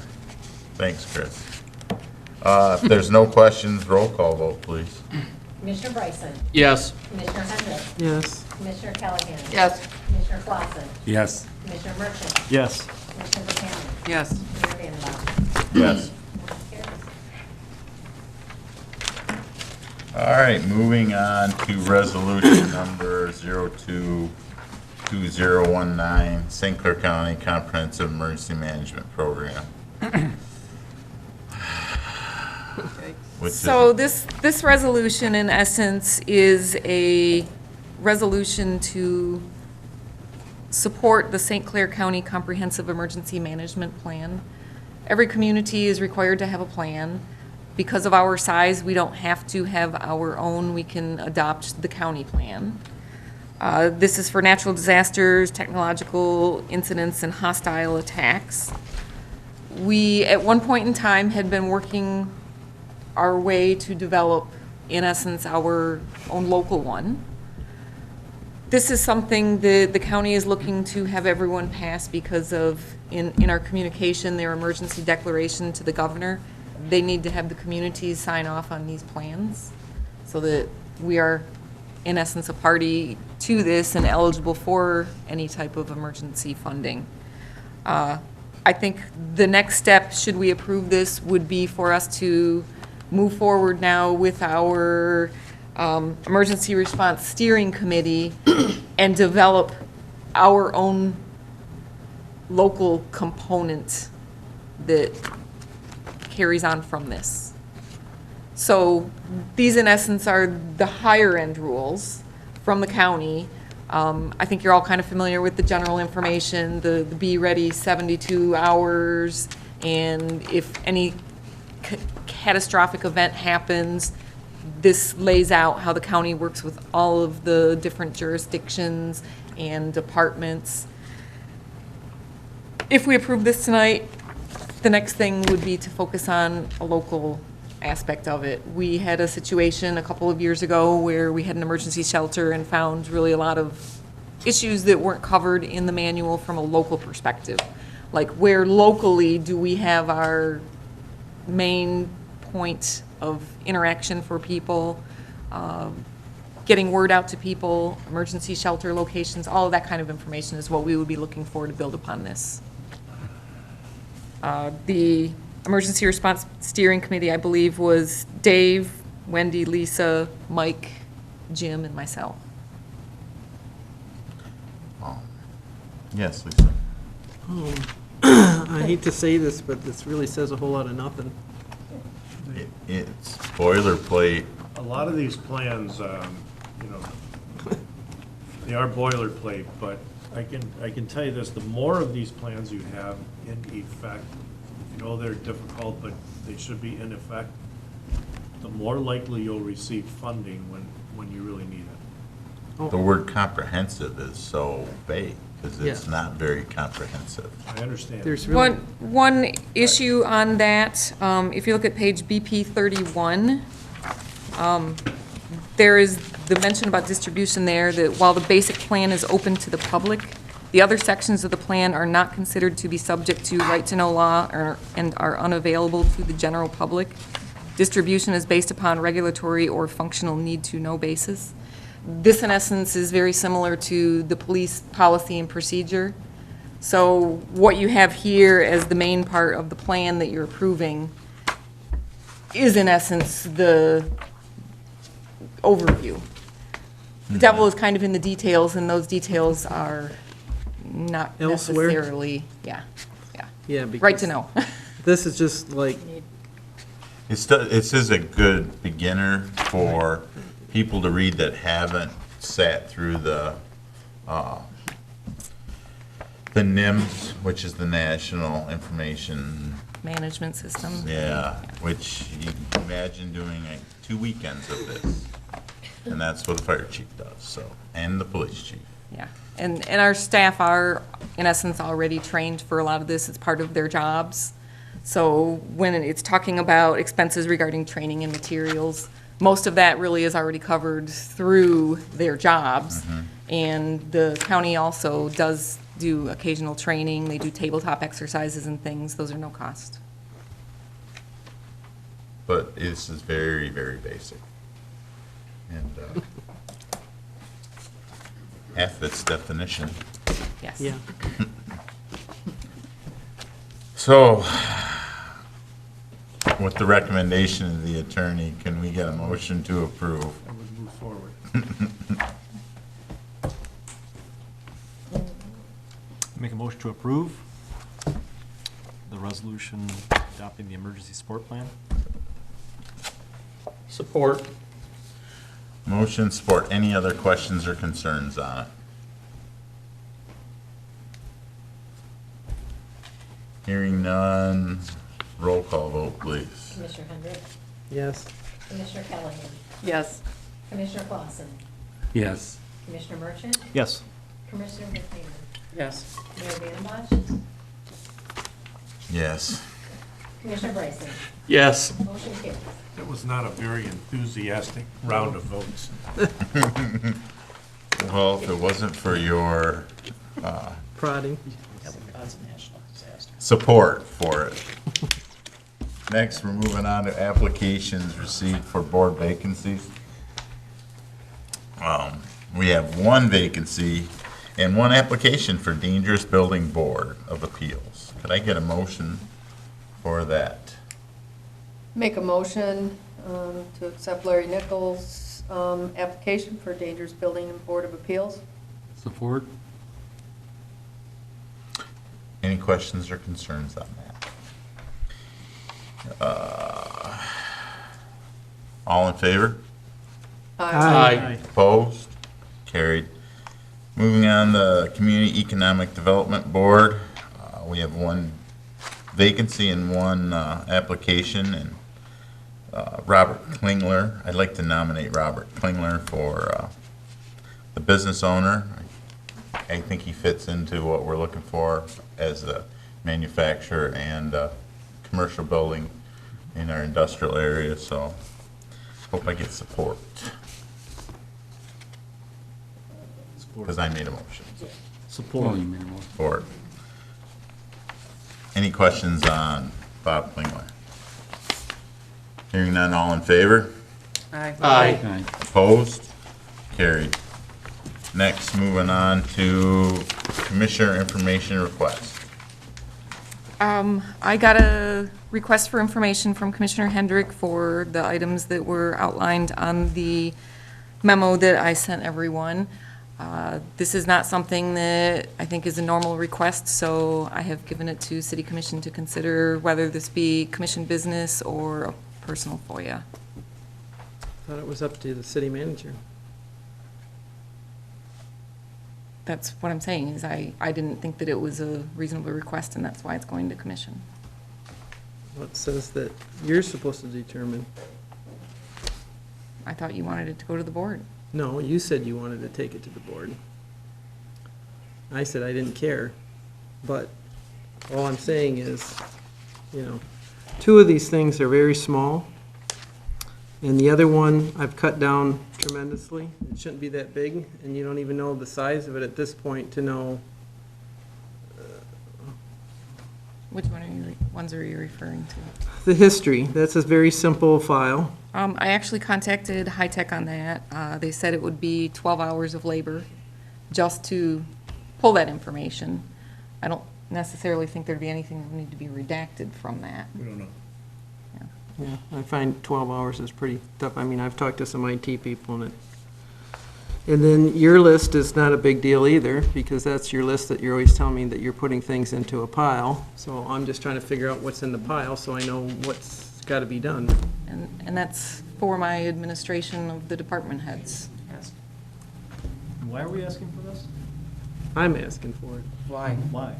Thanks, Chris. If there's no questions, roll call vote, please. Commissioner Bryson? Yes. Commissioner Hendrick? Yes. Commissioner Callahan? Yes. Commissioner Clausen? Yes. Commissioner Merschman? Yes. Commissioner Buchanan? Yes. Mayor Vandenbach? Yes. Motion carries. All right, moving on to resolution number 022019, St. Clair County Comprehensive Emergency Management Program. Which is- So this resolution, in essence, is a resolution to support the St. Clair County Comprehensive Emergency Management Plan. Every community is required to have a plan. Because of our size, we don't have to have our own. We can adopt the county plan. This is for natural disasters, technological incidents, and hostile attacks. We, at one point in time, had been working our way to develop, in essence, our own local one. This is something that the county is looking to have everyone pass because of, in our communication, their emergency declaration to the governor, they need to have the communities sign off on these plans so that we are, in essence, a party to this and eligible for any type of emergency funding. I think the next step, should we approve this, would be for us to move forward now with our Emergency Response Steering Committee and develop our own local component that carries on from this. So these, in essence, are the higher-end rules from the county. I think you're all kind of familiar with the general information, the Be Ready 72 hours, and if any catastrophic event happens, this lays out how the county works with all of the different jurisdictions and departments. If we approve this tonight, the next thing would be to focus on a local aspect of it. We had a situation a couple of years ago where we had an emergency shelter and found really a lot of issues that weren't covered in the manual from a local perspective. Like, where locally do we have our main point of interaction for people, getting word out to people, emergency shelter locations, all of that kind of information is what we would be looking for to build upon this. The Emergency Response Steering Committee, I believe, was Dave, Wendy, Lisa, Mike, Jim, and myself. Yes, Lisa. I hate to say this, but this really says a whole lot of nothing. It's boilerplate. A lot of these plans, you know, they are boilerplate, but I can tell you this, the more of these plans you have in effect, you know they're difficult, but they should be in effect, the more likely you'll receive funding when you really need it. The word comprehensive is so vague, because it's Yeah. not very comprehensive. I understand. There's really, One issue on that, if you look at page BP 31, there is the mention about distribution there, that while the basic plan is open to the public, the other sections of the plan are not considered to be subject to right-to-know law and are unavailable to the general public. distribution is based upon regulatory or functional need to know basis. This, in essence, is very similar to the police policy and procedure. So what you have here as the main part of the plan that you're approving is, in essence, the overview. The devil is kind of in the details, and those details are not Elsewhere? necessarily, yeah. Yeah, Right because to know. this is just like, This is a good beginner for people to read that haven't sat through the NIMS, which is the National Information, Management system. yeah, which you can imagine doing like 2 weekends of this. And that's what the fire chief does, so, and the police chief. Yeah, and our staff are, in essence, already trained for a lot of this. It's part of their jobs. So when it's talking about expenses regarding training and materials, most of that really is already covered through their jobs. And the county also does do occasional training. They do tabletop exercises and things. Those are no cost. But this is very, very basic. And half its definition. Yes. yeah. So, with the recommendation of the attorney, can we get a motion to approve? I would move forward. Make a motion to approve the resolution adopting the emergency support plan. Support. Motion, support. Any other questions or concerns on it? Hearing none, roll call vote, please. Commissioner Hendrick, Yes. Commissioner Callahan, Yes. Commissioner Clausen, Yes. Commissioner Merchant, Yes. Commissioner McNamara, Yes. Mayor Dannenbosch, Yes. Commissioner Bryson. Yes. Motion carries. It was not a very enthusiastic round of votes. Well, if it wasn't for your Prodding. support for it. Next, we're moving on to applications received for board vacancies. We have one vacancy and one application for Dangerous Building Board of Appeals. Could I get a motion for that? Make a motion to accept Larry Nichols' application for Dangerous Building and Board of Appeals. Support. Any questions or concerns on that? All in favor? Aye. Opposed? Carried. Moving on, the Community Economic Development Board, we have one vacancy and one application, and Robert Klingler, I'd like to nominate Robert Klingler for the business owner. I think he fits into what we're looking for as a manufacturer and commercial building in our industrial area, so hope I get support. Because I made a motion Support. for it. Any questions on Bob Klingler? Hearing none, all in favor? Aye. Aye. Opposed? Carried. Next, moving on to Commissioner information request. I got a request for information from Commissioner Hendrick for the items that were outlined on the memo that I sent everyone. This is not something that I think is a normal request, so I have given it to City Commission to consider whether this be commission business or a personal FOIA. Thought it was up to the city manager. That's what I'm saying, is I didn't think that it was a reasonable request, and that's why it's going to commission. Well, it says that you're supposed to determine. I thought you wanted it to go to the board. No, you said you wanted to take it to the board. I said I didn't care, but all I'm saying is, you know, two of these things are very small, and the other one I've cut down tremendously. It shouldn't be that big, and you don't even know the size of it at this point to know Which ones are you referring to? The history, that's a very simple file. I actually contacted High Tech on that. They said it would be 12 hours of labor just to pull that information. I don't necessarily think there'd be anything that would need to be redacted from that. We don't know. Yeah, I find 12 hours is pretty tough. I mean, I've talked to some IT people and then your list is not a big deal either, because that's your list that you're always telling me that you're putting things into a pile. So I'm just trying to figure out what's in the pile so I know what's got to be done. And that's for my administration of the department heads. And why are we asking for this? I'm asking for it. Why? Why?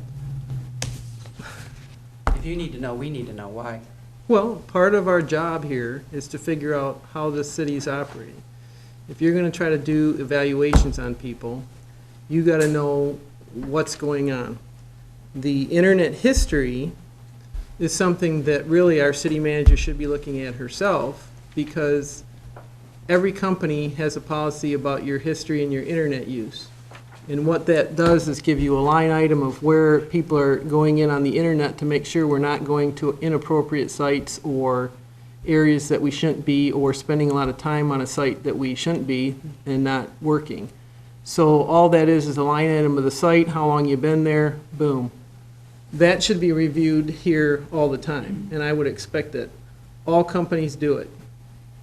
If you need to know, we need to know why. Well, part of our job here is to figure out how the city's operating. If you're going to try to do evaluations on people, you got to know what's going on. The internet history is something that really our city manager should be looking at herself, because every company has a policy about your history and your internet use. And what that does is give you a line item of where people are going in on the internet to make sure we're not going to inappropriate sites or areas that we shouldn't be, or spending a lot of time on a site that we shouldn't be and not working. So all that is a line item of the site, how long you've been there, boom. That should be reviewed here all the time, and I would expect that all companies do it,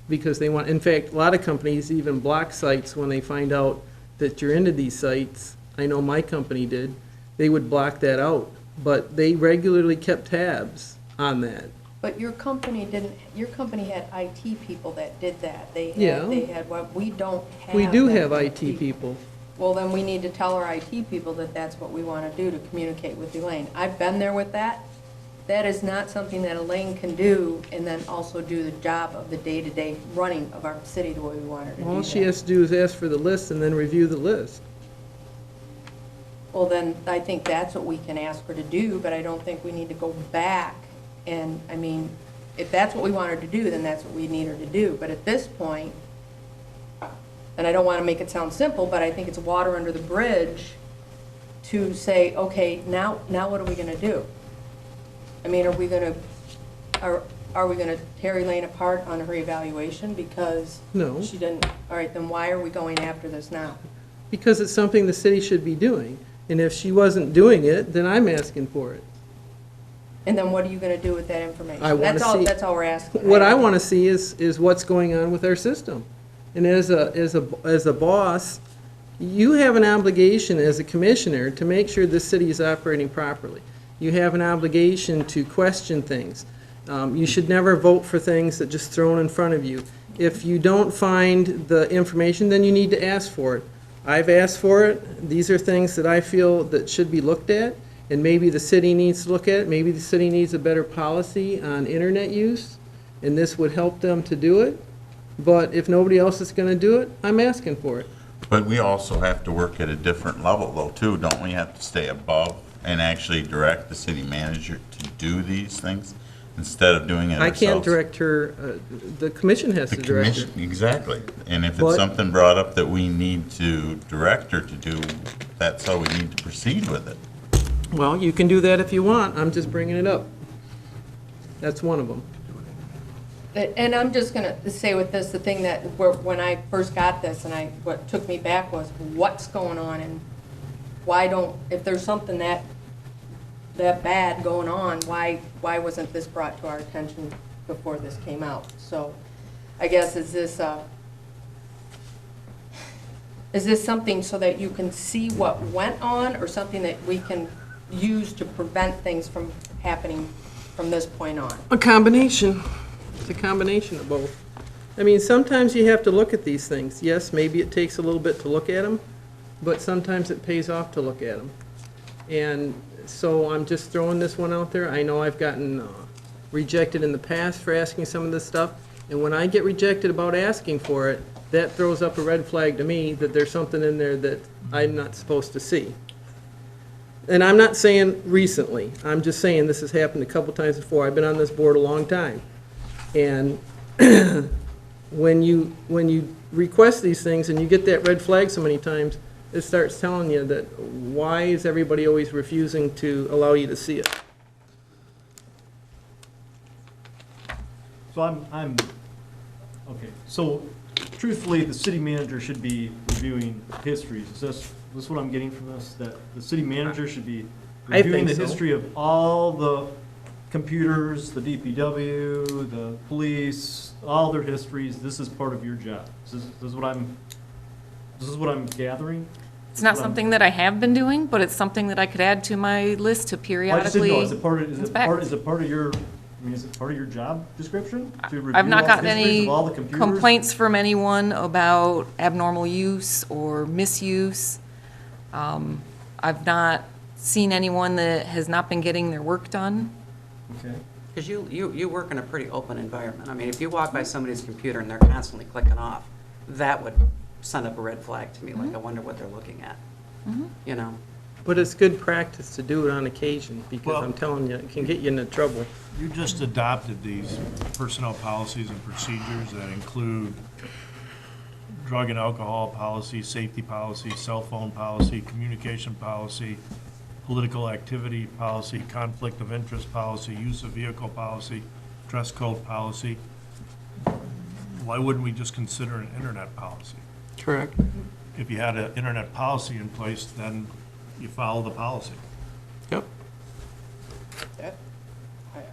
because they want, in fact, a lot of companies even block sites when they find out that you're into these sites. I know my company did. They would block that out, but they regularly kept tabs on that. But your company didn't, your company had IT people that did that. Yeah. They had what we don't have. We do that have IT people. Well, then we need to tell our IT people that that's what we want to do to communicate with Elaine. I've been there with that. That is not something that Elaine can do and then also do the job of the day-to-day running of our city the way we want her to do that. All she has to do is ask for the list and then review the list. Well, then, I think that's what we can ask her to do, but I don't think we need to go back. And, I mean, if that's what we want her to do, then that's what we need her to do. But at this point, and I don't want to make it sound simple, but I think it's water under the bridge to say, okay, now what are we going to do? I mean, are we going to tear Elaine apart on her evaluation because No. she didn't? All right, then why are we going after this now? Because it's something the city should be doing. And if she wasn't doing it, then I'm asking for it. And then what are you going to do with that information? I wanna see- That's all we're asking. What I want to see is what's going on with our system. And as a boss, you have an obligation as a commissioner to make sure the city is operating properly. You have an obligation to question things. You should never vote for things that just thrown in front of you. If you don't find the information, then you need to ask for it. I've asked for it. These are things that I feel that should be looked at, and maybe the city needs to look at it. Maybe the city needs a better policy on internet use, and this would help them to do it. But if nobody else is going to do it, I'm asking for it. But we also have to work at a different level though, too. Don't we have to stay above and actually direct the city manager to do these things instead of doing it I ourselves? can't direct her, the commission has The to direct her. commission, exactly. And if But- it's something brought up that we need to direct her to do, that's how we need to proceed with it. Well, you can do that if you want. I'm just bringing it up. That's one of them. And I'm just going to say with this, the thing that, when I first got this, and what took me back was, what's going on, and why don't, if there's something that bad going on, why wasn't this brought to our attention before this came out? So, I guess, is this something so that you can see what went on, or something that we can use to prevent things from happening from this point on? A combination. It's a combination of both. I mean, sometimes you have to look at these things. Yes, maybe it takes a little bit to look at them, but sometimes it pays off to look at them. And so I'm just throwing this one out there. I know I've gotten rejected in the past for asking some of this stuff, and when I get rejected about asking for it, that throws up a red flag to me that there's something in there that I'm not supposed to see. And I'm not saying recently. I'm just saying this has happened a couple times before. I've been on this board a long time. And when you request these things and you get that red flag so many times, it starts telling you that why is everybody always refusing to allow you to see it? So okay, so truthfully, the city manager should be reviewing histories. Is this what I'm getting from this? That the city manager should be I reviewing think the so. history of all the computers, the DPW, the police, all their histories. This is part of your job. This is what I'm gathering? It's not something that I have been doing, but it's something that I could add to my list to Well, I just didn't periodically know, is it part of your, is it part of your job description? To review I've not all gotten the histories any of all the computers? complaints from anyone about abnormal use or misuse. I've not seen anyone that has not been getting their work done. Okay. Because you work in a pretty open environment. I mean, if you walk by somebody's computer and they're constantly clicking off, that would send up a red flag to me, like, I wonder what they're looking at, you know? But it's good practice to do it on occasion, because Well- I'm telling you, it can get you into trouble. You just adopted these personnel policies and procedures that include drug and alcohol policy, safety policy, cell phone policy, communication policy, political activity policy, conflict of interest policy, use of vehicle policy, dress code policy. Why wouldn't we just consider an internet policy? Correct. If you had an internet policy in place, then you follow the policy. Yep.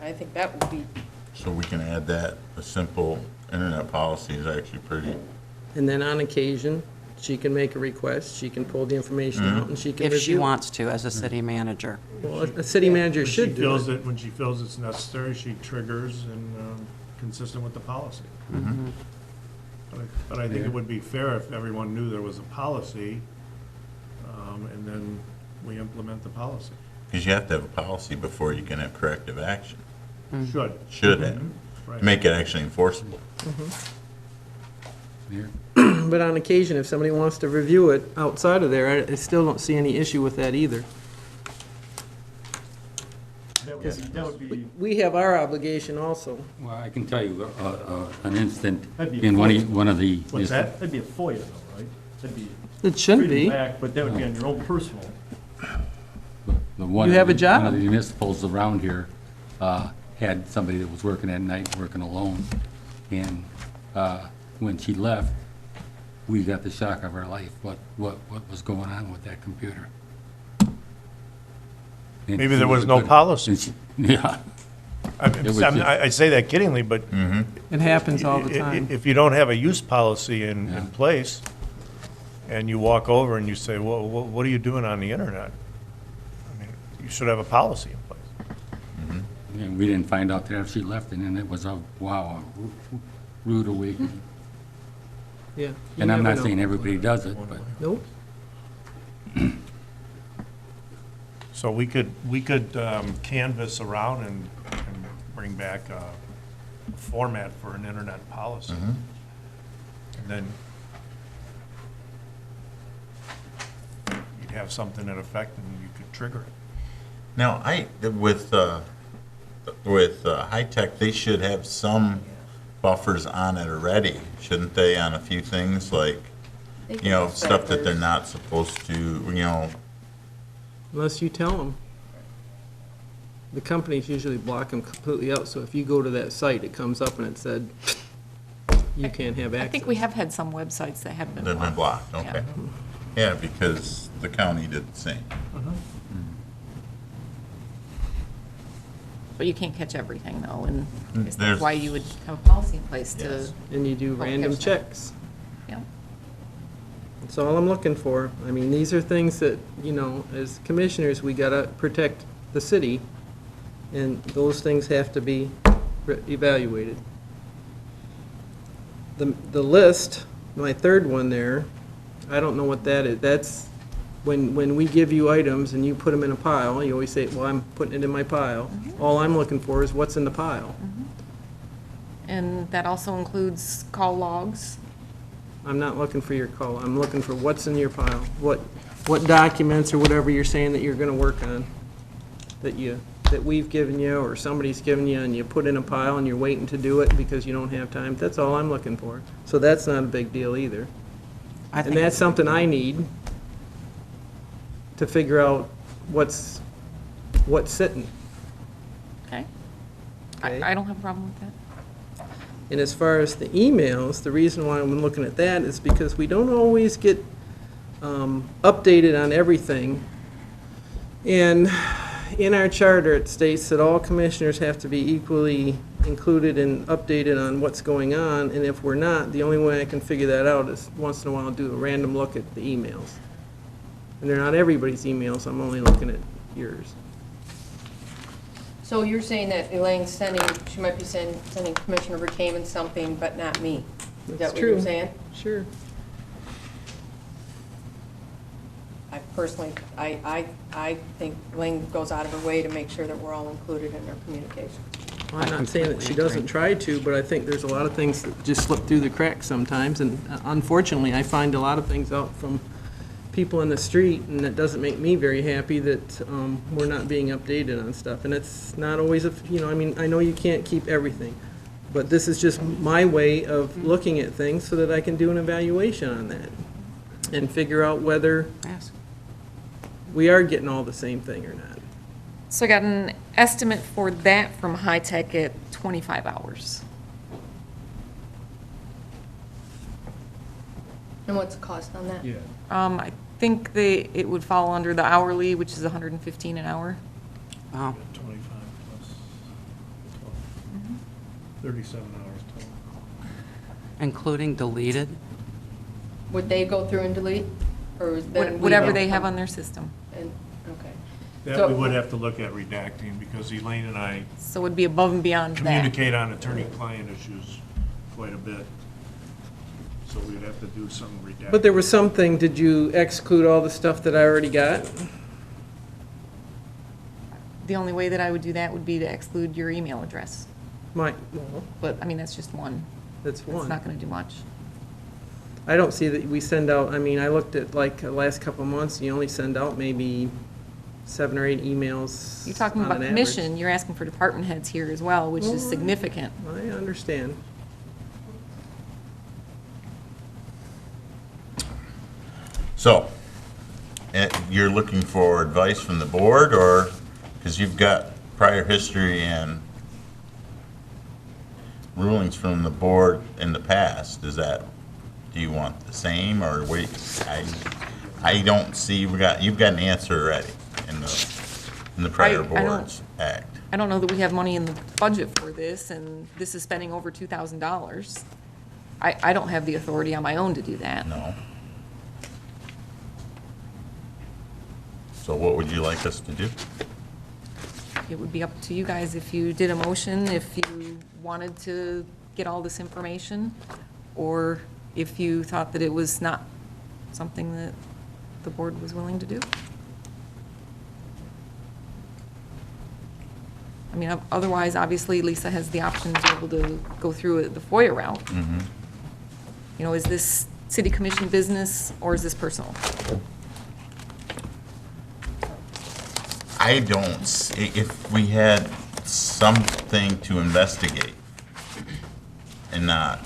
I think that would be, So we can add that, a simple internet policy is actually pretty, And then on occasion, she can make a request, she can pull the information out, and she can review. If she wants to, as a city manager. Well, a city manager When she should do feels it. When she feels it's necessary, she triggers and consistent with the policy. But I think it would be fair if everyone knew there was a policy, and then we implement the policy. because you have to have a policy before you can have corrective action. Should Have, Right. make it actually enforceable. Mayor? But on occasion, if somebody wants to review it outside of there, I still don't see any issue with that either. That would be, We have our obligation also. Well, I can tell you an instant That'd be in FOIA. one of the. what's that? That'd be a FOIA though, right? That'd be. It shouldn't treated be. back, but that would be on your own personal. You have a job. One of the municipals around here had somebody that was working at night, working alone. And when she left, we got the shock of our life, what was going on with that computer. And Maybe she there was a no good- policy. and she- Yeah. was just- I say that kiddingly, but It happens all the time. if you don't have a use policy in Yeah. place, and you walk over and you say, well, what are you doing on the internet? I mean, you should have a policy in place. And we didn't find out that after she left, and then it was a, wow, a rude awakening. Yeah. you And I'm never not know. saying everybody does it, but Nope. So we could canvas around and bring back a format for an internet policy. And then you'd have something in effect and you could trigger it. Now, with high tech, they should have some buffers on it already, shouldn't they, on a few things, like, they you know, can stuff that they're trackers. not supposed to, you know, Unless you tell them. The companies usually block them completely out, so if you go to that site, it comes up and it said, you can't have I access. think we have had some websites that have been they've been blocked. blocked, okay. Yeah, because the county did the same. But you can't catch everything though, and I guess There's- that's why you would have a policy in place to, Yes. And you do Oh, random catch that. checks. yeah. That's all I'm looking for. I mean, these are things that, you know, as commissioners, we gotta protect the city, and those things have to be evaluated. The list, my third one there, I don't know what that is. That's when we give you items and you put them in a pile, you always say, well, I'm putting it in my pile. All I'm looking for is what's in the pile. And that also includes call logs. I'm not looking for your call, I'm looking for what's in your pile, what documents or whatever you're saying that you're gonna work on, that we've given you, or somebody's given you, and you put in a pile and you're waiting to do it because you don't have time, that's all I'm looking for. So that's not a big deal either. I And think that's something I need to figure out what's sitting. Okay. Okay. I don't have a problem with that. And as far as the emails, the reason why I'm looking at that is because we don't always get updated on everything. And in our charter, it states that all commissioners have to be equally included and updated on what's going on, and if we're not, the only way I can figure that out is once in a while do a random look at the emails. And they're not everybody's emails, I'm only looking at yours. So you're saying that Elaine's sending, she might be sending Commissioner Verkaman something, but not me? Is that That's what you're true. saying? Sure. I personally, I think Elaine goes out of her way to make sure that we're all included in our communications. I'm not saying that she doesn't try to, but I think there's a lot of things that just slip through the cracks sometimes, and unfortunately, I find a lot of things out from people in the street, and that doesn't make me very happy that we're not being updated on stuff, and it's not always, I mean, I know you can't keep everything, but this is just my way of looking at things so that I can do an evaluation on that, and figure out whether Ask. we are getting all the same thing or not. So I got an estimate for that from High Tech at 25 hours. And what's the cost on that? Yeah. I think it would fall under the hourly, which is 115 an hour. Wow. 25 plus 12. 37 hours total. Including deleted? Would they go through and delete? Or is then we Whatever have they to- have on their system. and- Okay. That So- we would have to look at redacting, because Elaine and I So it would be above and beyond that. communicate on attorney-client issues quite a bit. So we'd have to do some redacting. But there was something, did you exclude all the stuff that I already got? The only way that I would do that would be to exclude your email address. Well, But, I mean, that's just one. that's It's one. not going to do much. I don't see that we send out, I mean, I looked at like the last couple of months, you only send out maybe 7 or 8 emails. You're talking on about an commission, you're asking for department heads here as well, which is significant. average. I understand. So, you're looking for advice from the board, or, because you've got prior history and rulings from the board in the past, do you want the same, or wait, I don't see, you've got an answer already in the prior I don't- boards act. I don't know that we have money in the budget for this, and this is spending over $2,000. I don't have the authority on my own to do that. No. So what would you like us to do? It would be up to you guys if you did a motion, if you wanted to get all this information, or if you thought that it was not something that the board was willing to do. I mean, otherwise, obviously, Lisa has the option to be able to go through it the FOIA route. You know, is this city commission business, or is this personal? I don't see, if we had something to investigate and not,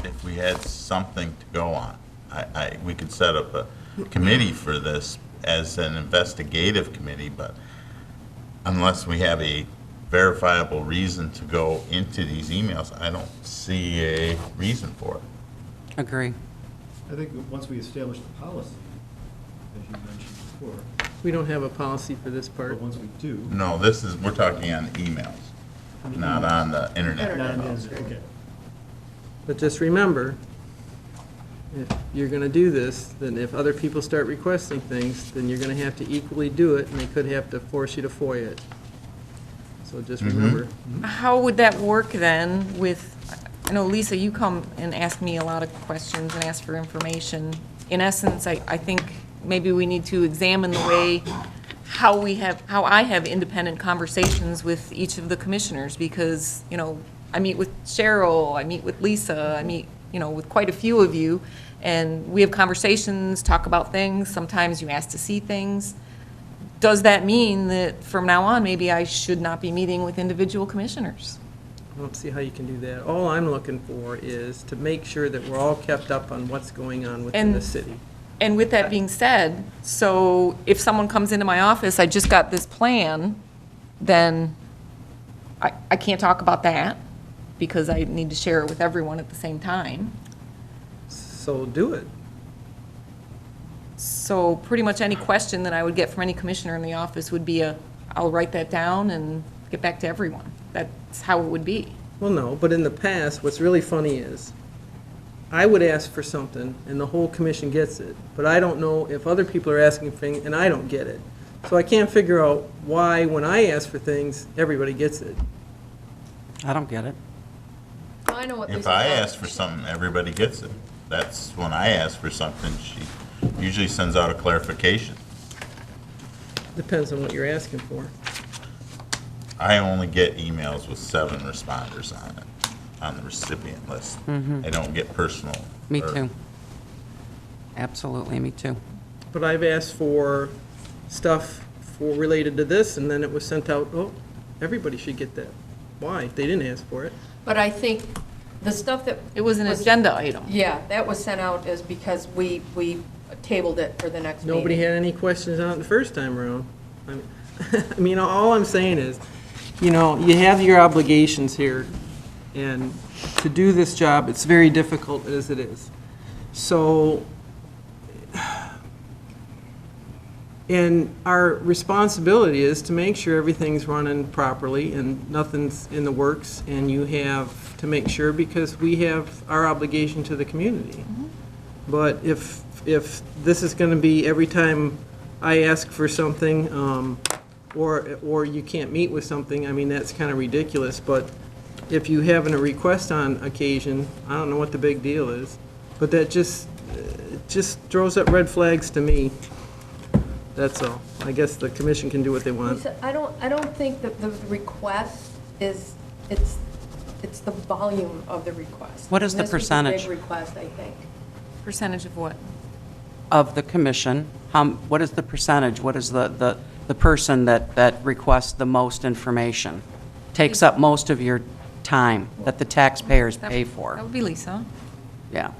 if we had something to go on, we could set up a committee for this as an investigative committee, but unless we have a verifiable reason to go into these emails, I don't see a reason for it. Agree. I think that once we establish the policy, as you mentioned before, We don't have a policy for this part. but once we do. No, we're talking on emails, not on the internet. Not in the- Okay. But just remember, if you're gonna do this, then if other people start requesting things, then you're gonna have to equally do it, and they could have to force you to FOIA it. So just remember. How would that work then with, I know, Lisa, you come and ask me a lot of questions and ask for information. In essence, I think maybe we need to examine the way how I have independent conversations with each of the commissioners, because, you know, I meet with Cheryl, I meet with Lisa, I meet, you know, with quite a few of you, and we have conversations, talk about things, sometimes you ask to see things. Does that mean that from now on, maybe I should not be meeting with individual commissioners? I don't see how you can do that. All I'm looking for is to make sure that we're all kept up on what's going on within the And- city. And with that being said, so if someone comes into my office, I just got this plan, then I can't talk about that. because I need to share it with everyone at the same time. So do it. So pretty much any question that I would get from any commissioner in the office would be I'll write that down and get back to everyone. That's how it would be. Well, no, but in the past, what's really funny is, I would ask for something, and the whole commission gets it, but I don't know if other people are asking for things, and I don't get it. So I can't figure out why, when I ask for things, everybody gets it. I don't get it. Well, I know what If Lisa I thought. ask for something, everybody gets it. That's when I ask for something, she usually sends out a clarification. Depends on what you're asking for. I only get emails with 7 responders on it, on the recipient list. I don't get personal. Me or- too. Absolutely, me too. But I've asked for stuff related to this, and then it was sent out, oh, everybody should get that. Why? They didn't ask for it. But I think the stuff that. It was an agenda item. Yeah, that was sent out as because we tabled it for the next meeting. Nobody had any questions on it the first time around. I mean, I mean, all I'm saying is, you know, you have your obligations here, and to do this job, it's very difficult as it is. So, and our responsibility is to make sure everything's running properly and nothing's in the works, and you have to make sure, because we have our obligation to the community. But if this is gonna be every time I ask for something, or you can't meet with something, I mean, that's kind of ridiculous, but if you having a request on occasion, I don't know what the big deal is, but that just throws up red flags to me. That's all. I guess the commission can do what they want. Lisa, I don't think that the request is, it's the volume of the request. What is the This was a percentage? big request, I think. Percentage of what? Of the commission, what is the percentage? What is the person that requests the most information? Takes up most of your time that the taxpayers pay That for? would be Lisa. Yeah.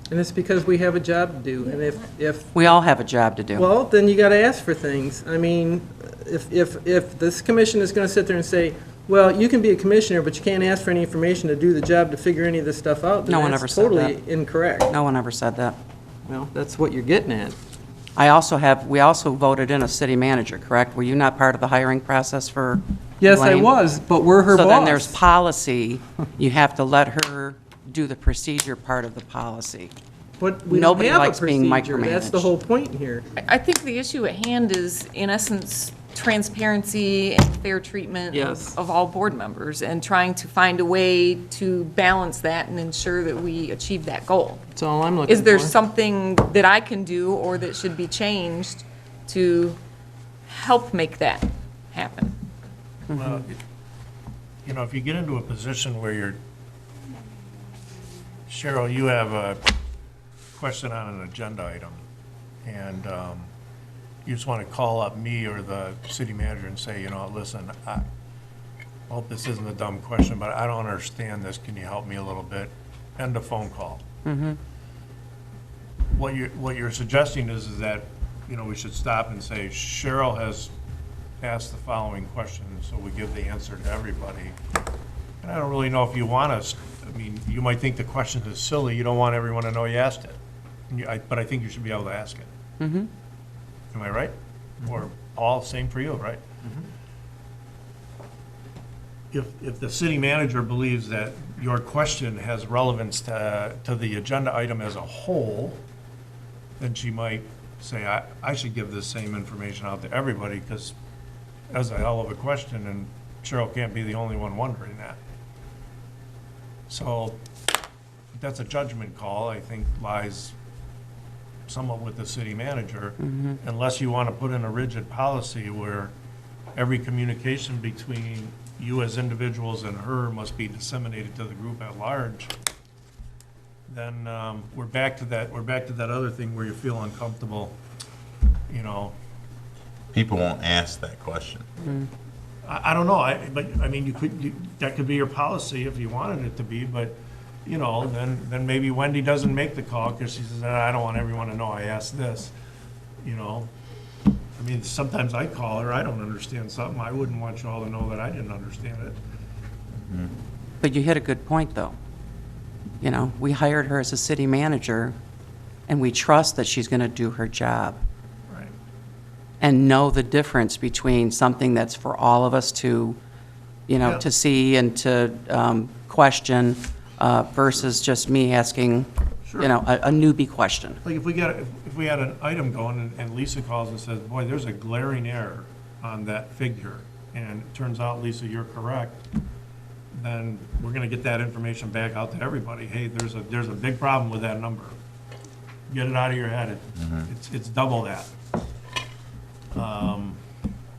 And it's because we have a job to do, and if We all have a job to do. well, then you gotta ask for things. I mean, if this commission is gonna sit there and say, well, you can be a commissioner, but you can't ask for any information to do the job to figure any of this stuff out, No one then ever that's said totally that. incorrect. No one ever said that. Well, that's what you're getting at. we also voted in a city manager, correct? Were you not part of the hiring process for Yes, I Elaine? was, but we're her boss. So then there's policy, you have to let her do the procedure part of the policy. But we don't Nobody have a likes being procedure. That's the micromanaged. whole point here. I think the issue at hand is, in essence, transparency and fair treatment Yes. of all board members, and trying to find a way to balance that and ensure that we achieve that goal. That's all I'm looking for. Is there something that I can do or that should be changed to help make that happen? Well, you know, if you get into a position where you're, Cheryl, you have a question on an agenda item, and you just want to call up me or the city manager and say, you know, listen, I hope this isn't a dumb question, but I don't understand this, can you help me a little bit? End of phone call. What you're suggesting is that, you know, we should stop and say, Cheryl has asked the following question, so we give the answer to everybody. And I don't really know if you want us, I mean, you might think the question is silly, you don't want everyone to know you asked it. But I think you should be able to ask it. Am I right? Or Paul, same for you, right? If the city manager believes that your question has relevance to the agenda item as a whole, then she might say, I should give this same information out to everybody, because that's a hell of a question, and Cheryl can't be the only one wondering that. So that's a judgment call, I think lies somewhat with the city manager, unless you want to put in a rigid policy where every communication between you as individuals and her must be disseminated to the group at large. Then we're back to that other thing where you feel uncomfortable, you know. People won't ask that question. I don't know, but I mean, that could be your policy if you wanted it to be, but, you know, then maybe Wendy doesn't make the call because she says, I don't want everyone to know I asked this, you know. I mean, sometimes I call her, I don't understand something, I wouldn't want you all to know that I didn't understand it. But you hit a good point, though. You know, we hired her as a city manager, and we trust that she's going to do her job. Right. And know the difference between something that's for all of us to, you know, Yeah. to see and to question versus just me asking, Sure. you know, a newbie question. Like if we had an item going and Lisa calls and says, boy, there's a glaring error on that figure, and it turns out, Lisa, you're correct, then we're gonna get that information back out to everybody. Hey, there's a big problem with that number. Get it out of your head. It's double that.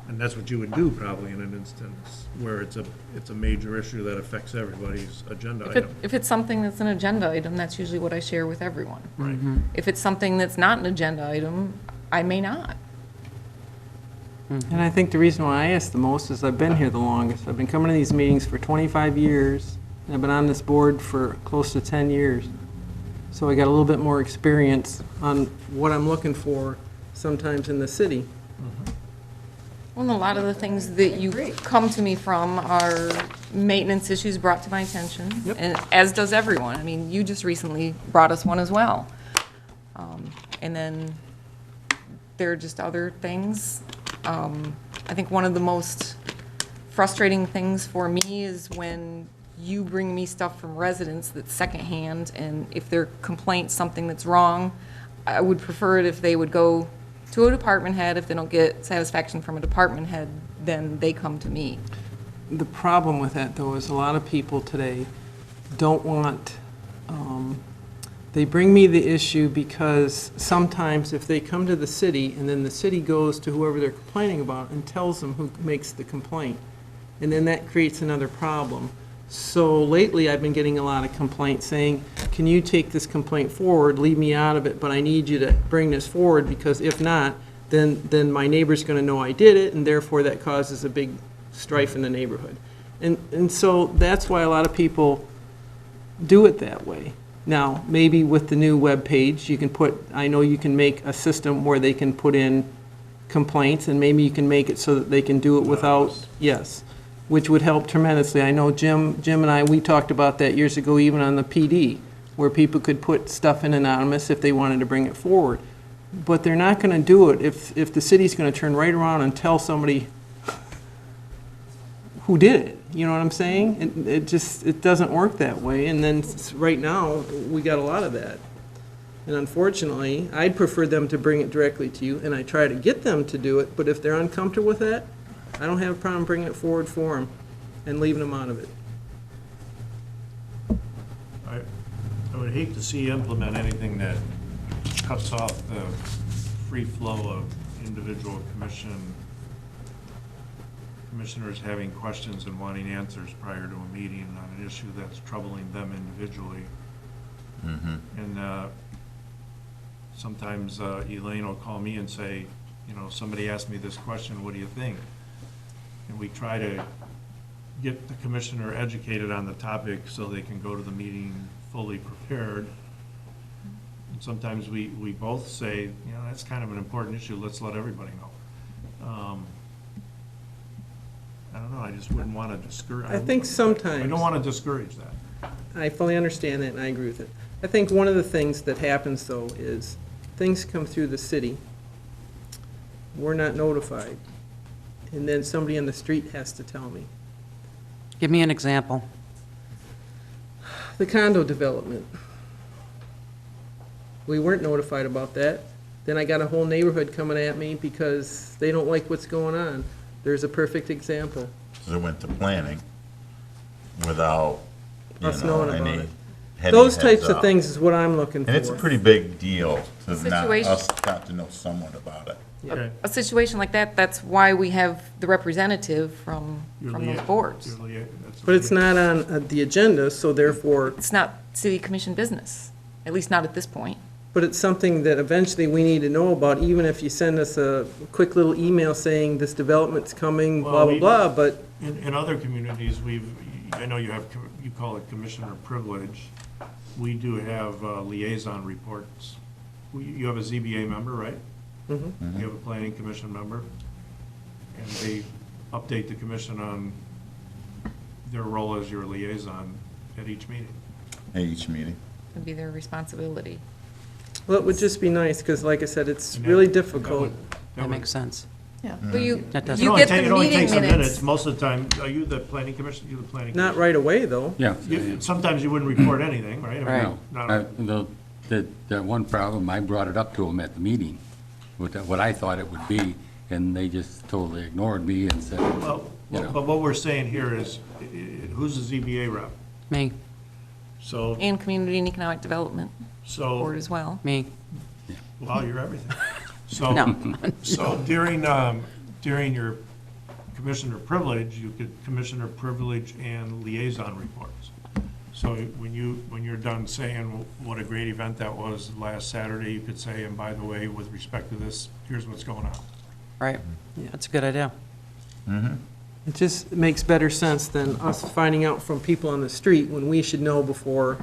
And that's what you would do probably in an instance where it's a major issue that affects everybody's agenda item. If it's something that's an agenda item, that's usually what I share with everyone. Right. If it's something that's not an agenda item, I may not. And I think the reason why I ask the most is I've been here the longest. I've been coming to these meetings for 25 years. And I've been on this board for close to 10 years. So I got a little bit more experience on what I'm looking for sometimes in the city. Well, and a lot of the things that you come to me from are maintenance issues brought to my attention, and as does everyone. I mean, you just recently brought us one as well. And then there are just other things. I think one of the most frustrating things for me is when you bring me stuff from residents that's secondhand, and if their complaint's something that's wrong, I would prefer it if they would go to a department head. If they don't get satisfaction from a department head, then they come to me. The problem with that, though, is a lot of people today don't want, they bring me the issue because sometimes if they come to the city and then the city goes to whoever they're complaining about and tells them who makes the complaint, and then that creates another problem. So lately, I've been getting a lot of complaints saying, can you take this complaint forward, leave me out of it, but I need you to bring this forward, because if not, then my neighbor's gonna know I did it, and therefore that causes a big strife in the neighborhood. And so that's why a lot of people do it that way. Now, maybe with the new web page, you can put, I know you can make a system where they can put in complaints, and maybe you can make it so that they can do it without, yes, which would help tremendously. I know Jim and I, we talked about that years ago, even on the PD, where people could put stuff in anonymous if they wanted to bring it forward. But they're not gonna do it if the city's gonna turn right around and tell somebody who did it. You know what I'm saying? It doesn't work that way, and then right now, we got a lot of that. And unfortunately, I'd prefer them to bring it directly to you, and I try to get them to do it, but if they're uncomfortable with that, I don't have a problem bringing it forward for them and leaving them out of it. I would hate to see you implement anything that cuts off the free flow of individual commissioners having questions and wanting answers prior to a meeting on an issue that's troubling them individually. And sometimes Elaine will call me and say, you know, somebody asked me this question, what do you think? And we try to get the commissioner educated on the topic so they can go to the meeting fully prepared. And sometimes we both say, you know, that's kind of an important issue, let's let everybody know. I don't know, I just wouldn't want to discourage. I think sometimes. I don't want to discourage that. I fully understand that, and I agree with it. I think one of the things that happens, though, is things come through the city, we're not notified, and then somebody on the street has to tell me. Give me an example. The condo development. We weren't notified about that. Then I got a whole neighborhood coming at me because they don't like what's going on. There's a perfect example. So it went to planning without, you Us know, knowing about any it. heading Those heads types of up. things is what I'm looking for. And it's a pretty big deal to not, Situation- us got to know somewhat about it. Okay. A situation like that, that's why we have the representative from those boards. But it's not on the agenda, so therefore, It's not city commission business, at least not at this point. but it's something that eventually we need to know about, even if you send us a quick little email saying this development's coming, blah, blah, blah, but In other communities, I know you call it commissioner privilege. We do have liaison reports. You have a ZBA member, right? You have a planning commission member, and they update the commission on their role as your liaison at each meeting. At each meeting. Would be their responsibility. Well, it would just be nice, because like I said, it's And that- really that difficult. would- That makes sense. Yeah. But you, That does- you get the It only meeting takes a minute, minutes. most of the time. Are you the planning commission? You're the planning Not commission? right away, though. Yeah. Sometimes you wouldn't report anything, right? I mean, Right. not- The one problem, I brought it up to them at the meeting, what I thought it would be, and they just totally ignored me and said, Well, you know. but what we're saying here is, who's the ZBA rep? Me, So, And Community and Economic Development Board so, as well. me. wow, you're everything. So, No. so during your commissioner privilege, you could commissioner privilege and liaison reports. So when you're done saying what a great event that was last Saturday, you could say, and by the way, with respect to this, here's what's going on. Right, that's a good idea. It just makes better sense than us finding out from people on the street when we should know before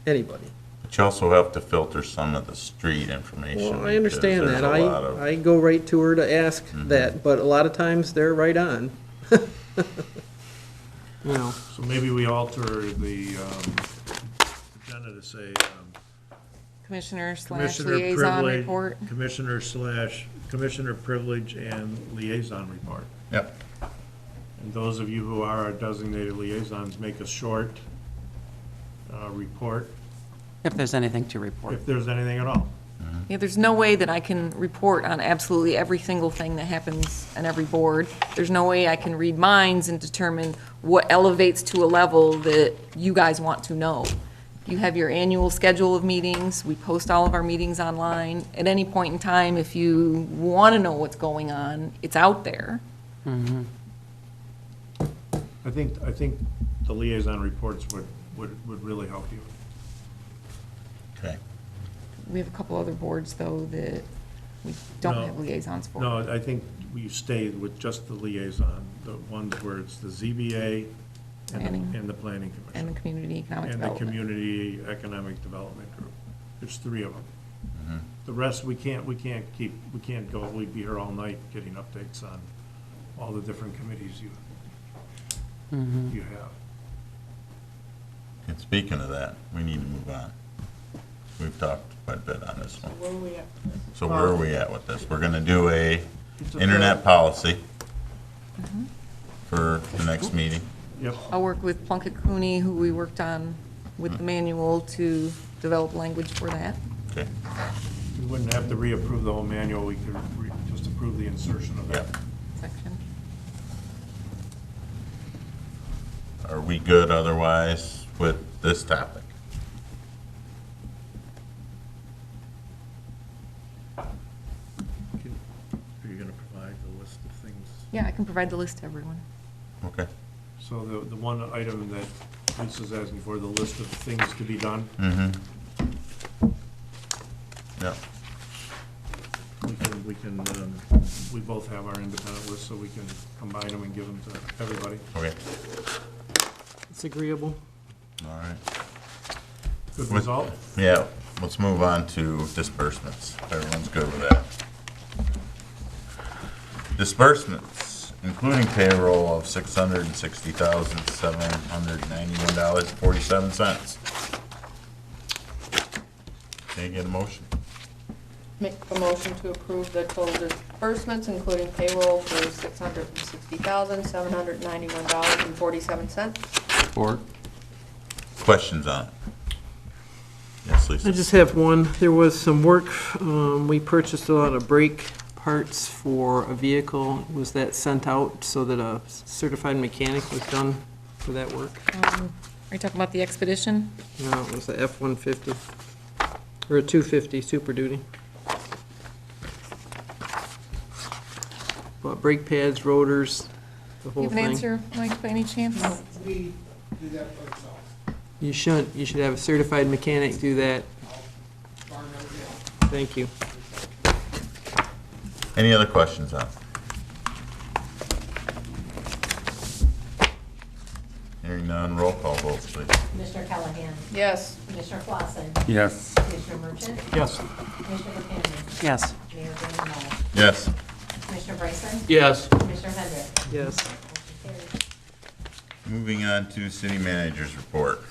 anybody. But you also have to filter some of the street information. Well, I understand because that. there's a lot of- I go right to her to ask that, but a lot of times they're right on. You know, So maybe we alter the agenda to say Commissioner / commissioner liaison privilege, report. commissioner privilege and liaison report. Yep. And those of you who are our designated liaisons, make a short report, If there's anything to report. if there's anything at all. Yeah, there's no way that I can report on absolutely every single thing that happens on every board. There's no way I can read minds and determine what elevates to a level that you guys want to know. You have your annual schedule of meetings. We post all of our meetings online. At any point in time, if you want to know what's going on, it's out there. I think the liaison reports would really help you. Okay. We have a couple other boards, though, that we don't No. have liaisons for. No, I think we stayed with just the liaison, the ones where it's the ZBA Planning. and the planning And the commission. Community Economic And the Development. Community Economic Development Group. There's three of them. Mm-hmm. The rest, we can't go, we'd be here all night getting updates on all the different committees you have. And speaking of that, we need to move on. We've talked quite a bit on this one. Where are we at? So where are we at with this? We're gonna do a It's a- internet policy for the next meeting. Yep. I'll work with Plunkett Cooney, who we worked on with the manual, to develop language for that Okay. We wouldn't have to reapprove the whole manual, we could just approve the insertion of that. Yep. section. Are we good otherwise with this topic? Are you gonna provide the list of things? Yeah, I can provide the list to everyone. Okay. So the one item that Lisa's asking for, the list of things to be done, Mm-hmm. Yep. we both have our independent list, so we can combine them and give them to everybody. Okay. it's agreeable. All right. Good With- result? Yeah, let's move on to disbursements. Everyone's good with that. Disbursements, including payroll of $660,791.47. Can I get a motion? Make a motion to approve the total disbursements, including payroll for $660,791.47. Support? Questions on it? Yes, Lisa? I just have one. There was some work, we purchased a lot of brake parts for a vehicle. Was that sent out so that a certified mechanic was done for that work? Are you talking about the Expedition? No, it was a F-150, or a 250 Super Duty. Bought brake pads, rotors, the Do whole you have thing. an answer, Mike, by any chance? We do that for ourselves. You should have a certified mechanic do that. Farm everything. Thank you. Any other questions on it? Hearing none, roll call votes, please. Commissioner Callahan? Yes. Commissioner Clausen? Yes. Commissioner Merchant? Yes. Commissioner Buchanan? Yes. Mayor Dan Muller? Yes. Commissioner Bryson? Yes. Commissioner Hendrick? Yes. Motion carries. Moving on to city manager's report.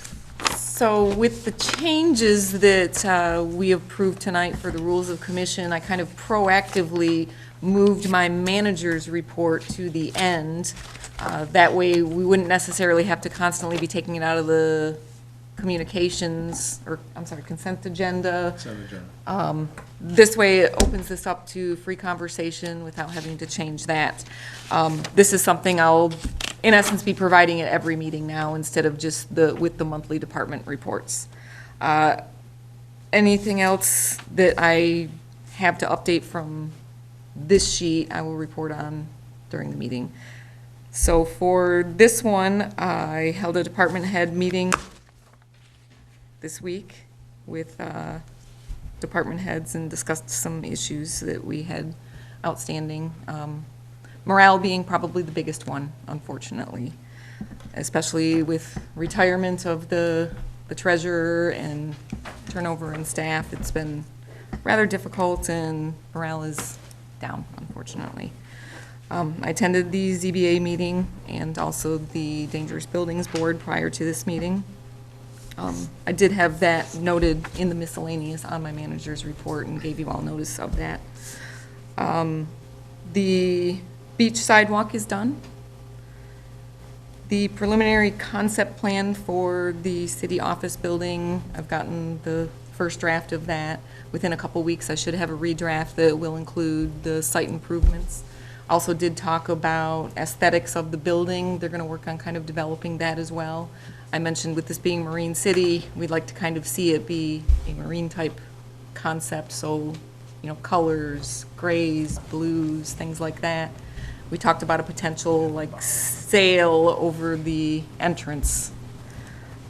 So with the changes that we approved tonight for the rules of commission, I kind of proactively moved my manager's report to the end. That way, we wouldn't necessarily have to constantly be taking it out of the communications, or, I'm sorry, consent agenda. This way, it opens this up to free conversation without having to change that. This is something I'll, in essence, be providing at every meeting now, instead of just with the monthly department reports. Anything else that I have to update from this sheet, I will report on during the meeting. So for this one, I held a department head meeting this week with department heads and discussed some issues that we had outstanding. Morale being probably the biggest one, unfortunately, especially with retirement of the treasurer and turnover in staff. It's been rather difficult, and morale is down, unfortunately. I attended the ZBA meeting and also the Dangerous Buildings Board prior to this meeting. I did have that noted in the miscellaneous on my manager's report and gave you all notice of that. The beach sidewalk is done. The preliminary concept plan for the city office building, I've gotten the first draft of that. Within a couple weeks, I should have a redraft that will include the site improvements. Also did talk about aesthetics of the building. They're gonna work on kind of developing that as well. I mentioned with this being Marine City, we'd like to kind of see it be a marine type concept, so, you know, colors, grays, blues, things like that. We talked about a potential like sail over the entrance.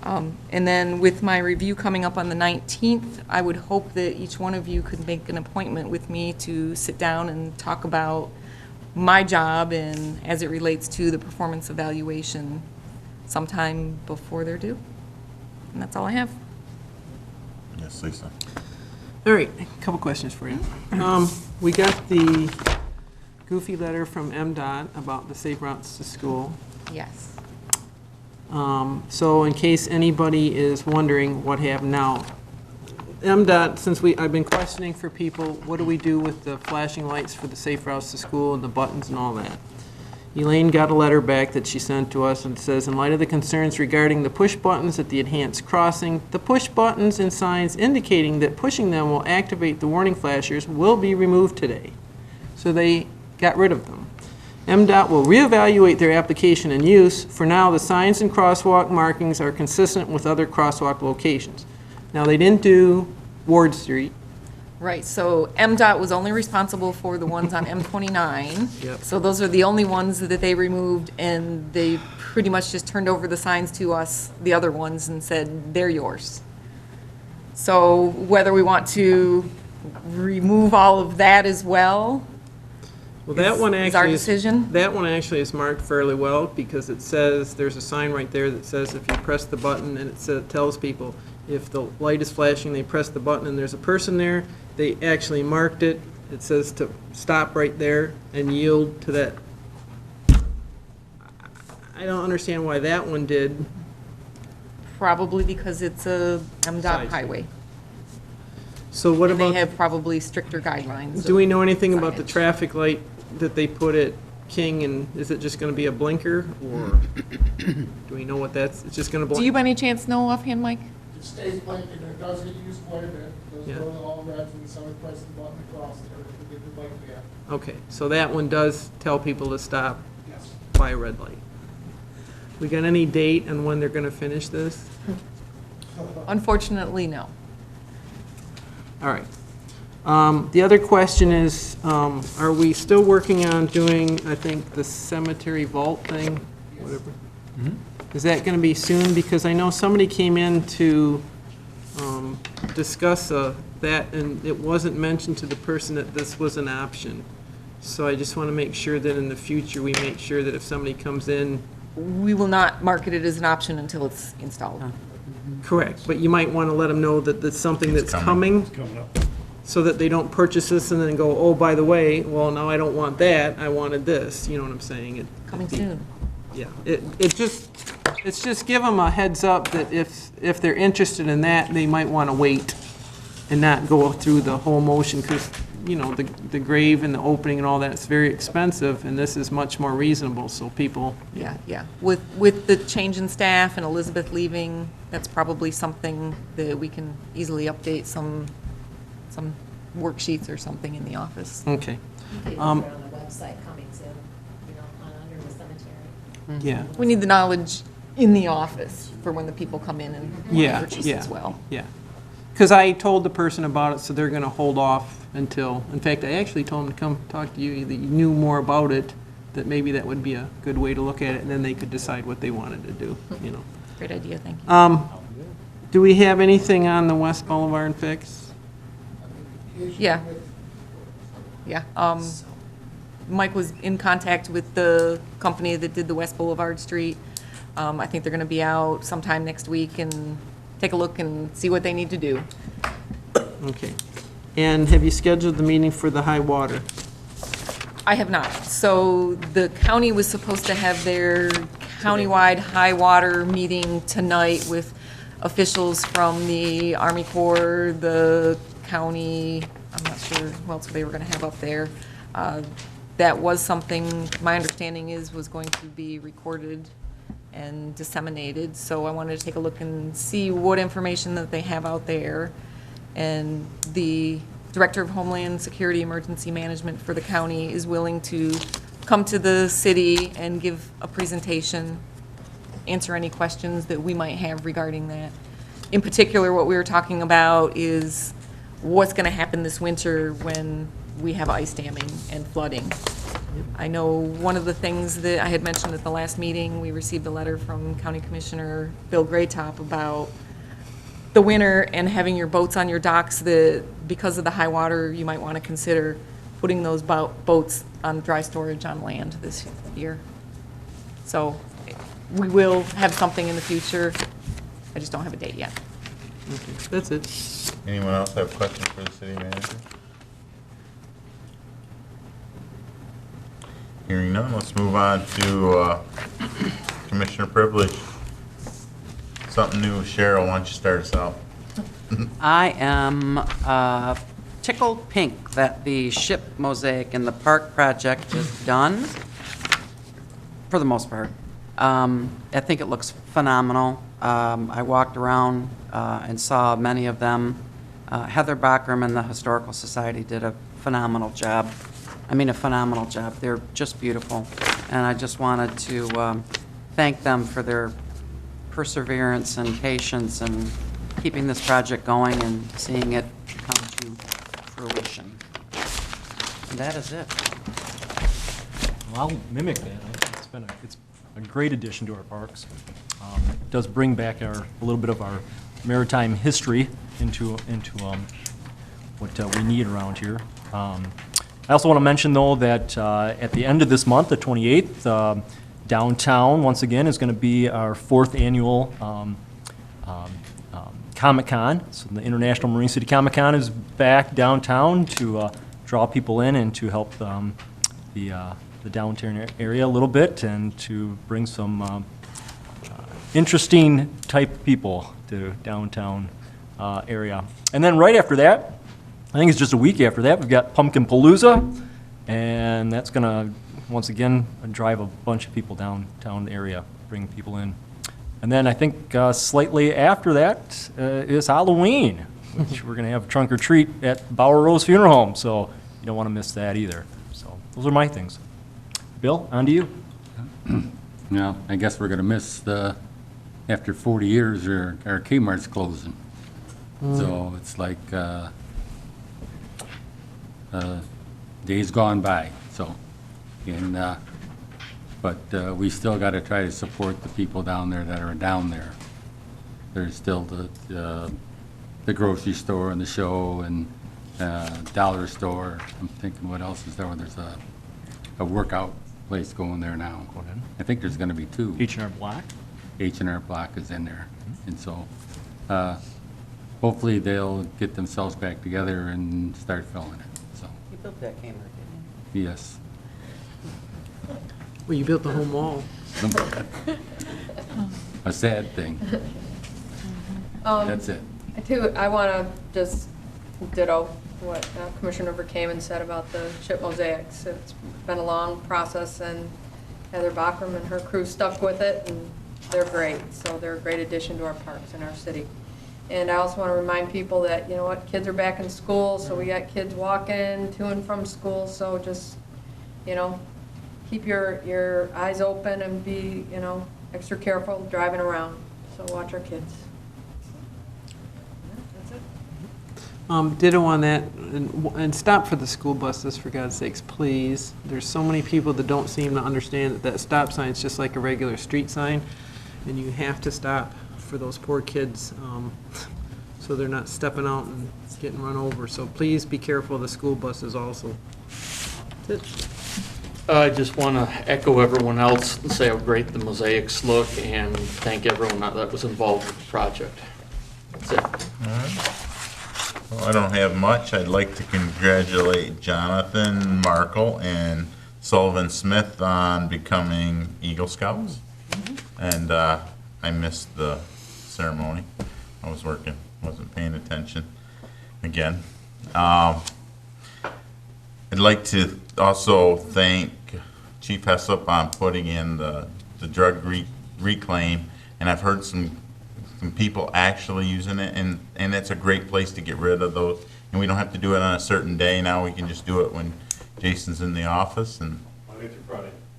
And then with my review coming up on the 19th, I would hope that each one of you could make an appointment with me to sit down and talk about my job and as it relates to the performance evaluation sometime before they're due. And that's all I have. Yes, Lisa. All right, a couple questions for you. We got the goofy letter from MDOT about the safe routes to school. Yes. So in case anybody is wondering what happened now, MDOT, since I've been questioning for people, what do we do with the flashing lights for the safe routes to school and the buttons and all that? Elaine got a letter back that she sent to us and it says, in light of the concerns regarding the push buttons at the enhanced crossing, the push buttons and signs indicating that pushing them will activate the warning flashers will be removed today. So they got rid of them. MDOT will reevaluate their application and use. For now, the signs and crosswalk markings are consistent with other crosswalk locations. Now, they didn't do Ward Street. Right, so MDOT was only responsible for the ones on M29. Yep. So those are the only ones that they removed, and they pretty much just turned over the signs to us, the other ones, and said, they're yours. So whether we want to remove all of that as well, Well, that one is our actually decision. That one actually is marked fairly well because it says, there's a sign right there that says if you press the button and it tells people if the light is flashing, they press the button and there's a person there, they actually marked it. It says to stop right there and yield to that. I don't understand why that one did. probably because it's a MDOT Side highway. So what And they about, have probably stricter guidelines. do we know anything about the signage. traffic light that they put at King, and is it just gonna be a blinker, or do we know what that's, it's just gonna blink? Do you by any chance know offhand, Mike? It stays blank, and it does get used quite a bit. Those Yeah. go all reds when somebody presses the button across there to get the light back. Okay, so that one does tell people to stop Yes. by a red light. We got any date on when they're gonna finish this? Unfortunately, no. All right. The other question is, are we still working on doing, I think, the cemetery vault thing? Whatever. Is that gonna be soon? Because I know somebody came in to discuss that, and it wasn't mentioned to the person that this was an option. So I just want to make sure that in the future, we make sure that if somebody comes in, We will not market it as an option until it's installed. correct, but you might want to let them know that that's something that's coming, Coming up. so that they don't purchase this and then go, oh, by the way, well, now I don't want that, I wanted this, you know what I'm saying? Coming soon. Yeah, it just, It's just give them a heads up that if they're interested in that, they might want to wait and not go through the whole motion, because, you know, the grave and the opening and all that, it's very expensive, and this is much more reasonable, so people, Yeah, yeah. With the change in staff and Elizabeth leaving, that's probably something that we can easily update some worksheets or something in the office. okay. These are on the website coming soon, you know, under the cemetery. Yeah, We need the knowledge in the office for when the people come in and want to yeah, purchase yeah. as well. Yeah. Because I told the person about it, so they're going to hold off until, in fact, I actually told them to come talk to you, that you knew more about it, that maybe that would be a good way to look at it, and then they could decide what they wanted to do, you know. Great idea, thank you. Do we have anything on the West Boulevard fix? Yeah. Yeah. Mike was in contact with the company that did the West Boulevard Street. I think they're going to be out sometime next week and take a look and see what they need to do. Okay. And have you scheduled the meeting for the high water? I have not. So the county was supposed to have their countywide high water meeting tonight with officials from the Army Corps, the county, I'm not sure who else they were going to have up there. That was something, my understanding is, was going to be recorded and disseminated. So I wanted to take a look and see what information that they have out there. And the Director of Homeland Security Emergency Management for the county is willing to come to the city and give a presentation, answer any questions that we might have regarding that. In particular, what we were talking about is what's going to happen this winter when we have ice damming and flooding. I know one of the things that I had mentioned at the last meeting, we received a letter from County Commissioner Bill Graytop about the winter and having your boats on your docks, that because of the high water, you might want to consider putting those boats on dry storage on land this year. So we will have something in the future. I just don't have a date yet. Okay, that's it. Anyone else have questions for the city manager? Hearing none, let's move on to Commissioner privilege. Something new, Cheryl, why don't you start us out? I am tickled pink that the ship mosaic in the park project is done, for the most part. I think it looks phenomenal. I walked around and saw many of them. Heather Bachram and the Historical Society did a phenomenal job. I mean, a phenomenal job. They're just beautiful. And I just wanted to thank them for their perseverance and patience and keeping this project going and seeing it come to fruition. And that is it. Well, I'll mimic that. It's a great addition to our parks. It does bring back a little bit of our maritime history into what we need around here. I also want to mention, though, that at the end of this month, the 28th, downtown, once again, is going to be our 4th annual Comic-Con. So the International Marine City Comic-Con is back downtown to draw people in and to help the downtown area a little bit and to bring some interesting type people to downtown area. And then right after that, I think it's just a week after that, we've got Pumpkin Palooza, and that's going to, once again, drive a bunch of people downtown the area, bring people in. And then I think slightly after that is Halloween, which we're going to have trunk or treat at Bower Rose Funeral Home, so you don't want to miss that either. So those are my things. Bill, on to you. Now, I guess we're going to miss after 40 years, our Kmart's closing. So it's like days gone by, so, and, but we still got to try to support the people down there that are down there. There's still the grocery store and the show and dollar store. I'm thinking what else is there? There's a workout place going there now. I think there's going to be 2. H&R Block. H&R Block is in there, and so hopefully they'll get themselves back together and start filling it. So You built that Kmart, didn't you? yes. Well, you built the whole mall. a sad thing. That's it. I want to just ditto what Commissioner Verkaman said about the chip mosaics. It's been a long process, and Heather Bachram and her crew stuck with it, and they're great. So they're a great addition to our parks in our city. And I also want to remind people that, you know what, kids are back in school, so we got kids walking to and from school, so just, you know, keep your eyes open and be, you know, extra careful driving around. So watch our kids. That's it. Ditto on that, and stop for the school buses, for God's sakes, please. There's so many people that don't seem to understand that that stop sign is just like a regular street sign, and you have to stop for those poor kids, so they're not stepping out and getting run over. So please be careful of the school buses also. That's it. I just want to echo everyone else and say how great the mosaics look and thank everyone that was involved with the project. That's it. Well, I don't have much. I'd like to congratulate Jonathan Markle and Sullivan Smith on becoming Eagle Scouts. And I missed the ceremony. I was working, wasn't paying attention again. I'd like to also thank Chief Hessup on putting in the drug reclaim, and I've heard some people actually using it, and it's a great place to get rid of those. And we don't have to do it on a certain day now. We can just do it when Jason's in the office, and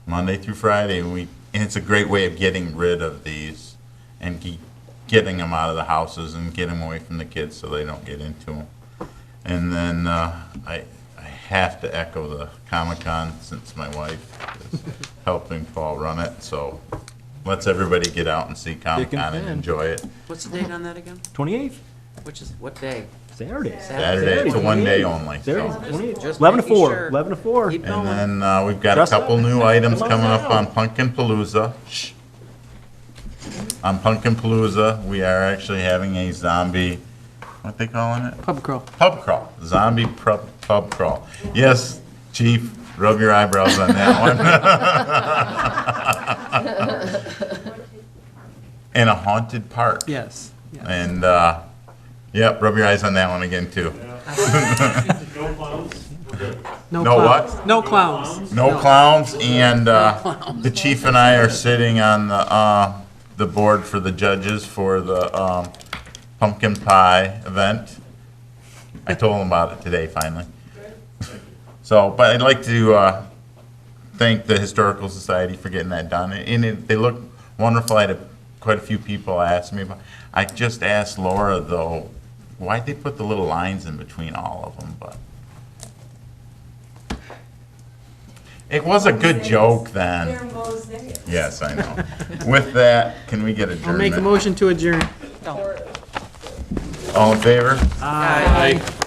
Monday through Friday, and it's a great way of getting rid of these and getting them out of the houses and getting them away from the kids so they don't get into them. And then I have to echo the Comic-Con since my wife is helping Paul run it, so let's everybody get out and see Comic-Con and enjoy it. What's the date on that again? 28th, Which is, what day? Saturday. Saturday, it's a one day only. Saturday, So. 28th. Just 11 to making 4, sure. 11 to 4. Keep And going. then we've got a Dress up. couple new items Come on coming up out. on Pumpkin Palooza. Shh. On Pumpkin Palooza, we are actually having a zombie, what they calling it? Pub crawl. Pub crawl. Zombie pub crawl. Yes, Chief, rub your eyebrows on that one. In a haunted park. Yes. And, yep, rub your eyes on that one again, too. No No clowns. what? No clowns. No clowns, and the chief and I are sitting on the board for the judges for the pumpkin pie event. I told them about it today, finally. So, but I'd like to thank the Historical Society for getting that done. And they look wonderful. I had quite a few people ask me about. I just asked Laura, though, why'd they put the little lines in between all of them, but. It was a good joke then. Yes, I know. With that, can we get adjournment? I'll make a motion to adjourn. All in favor? Aye. Aye.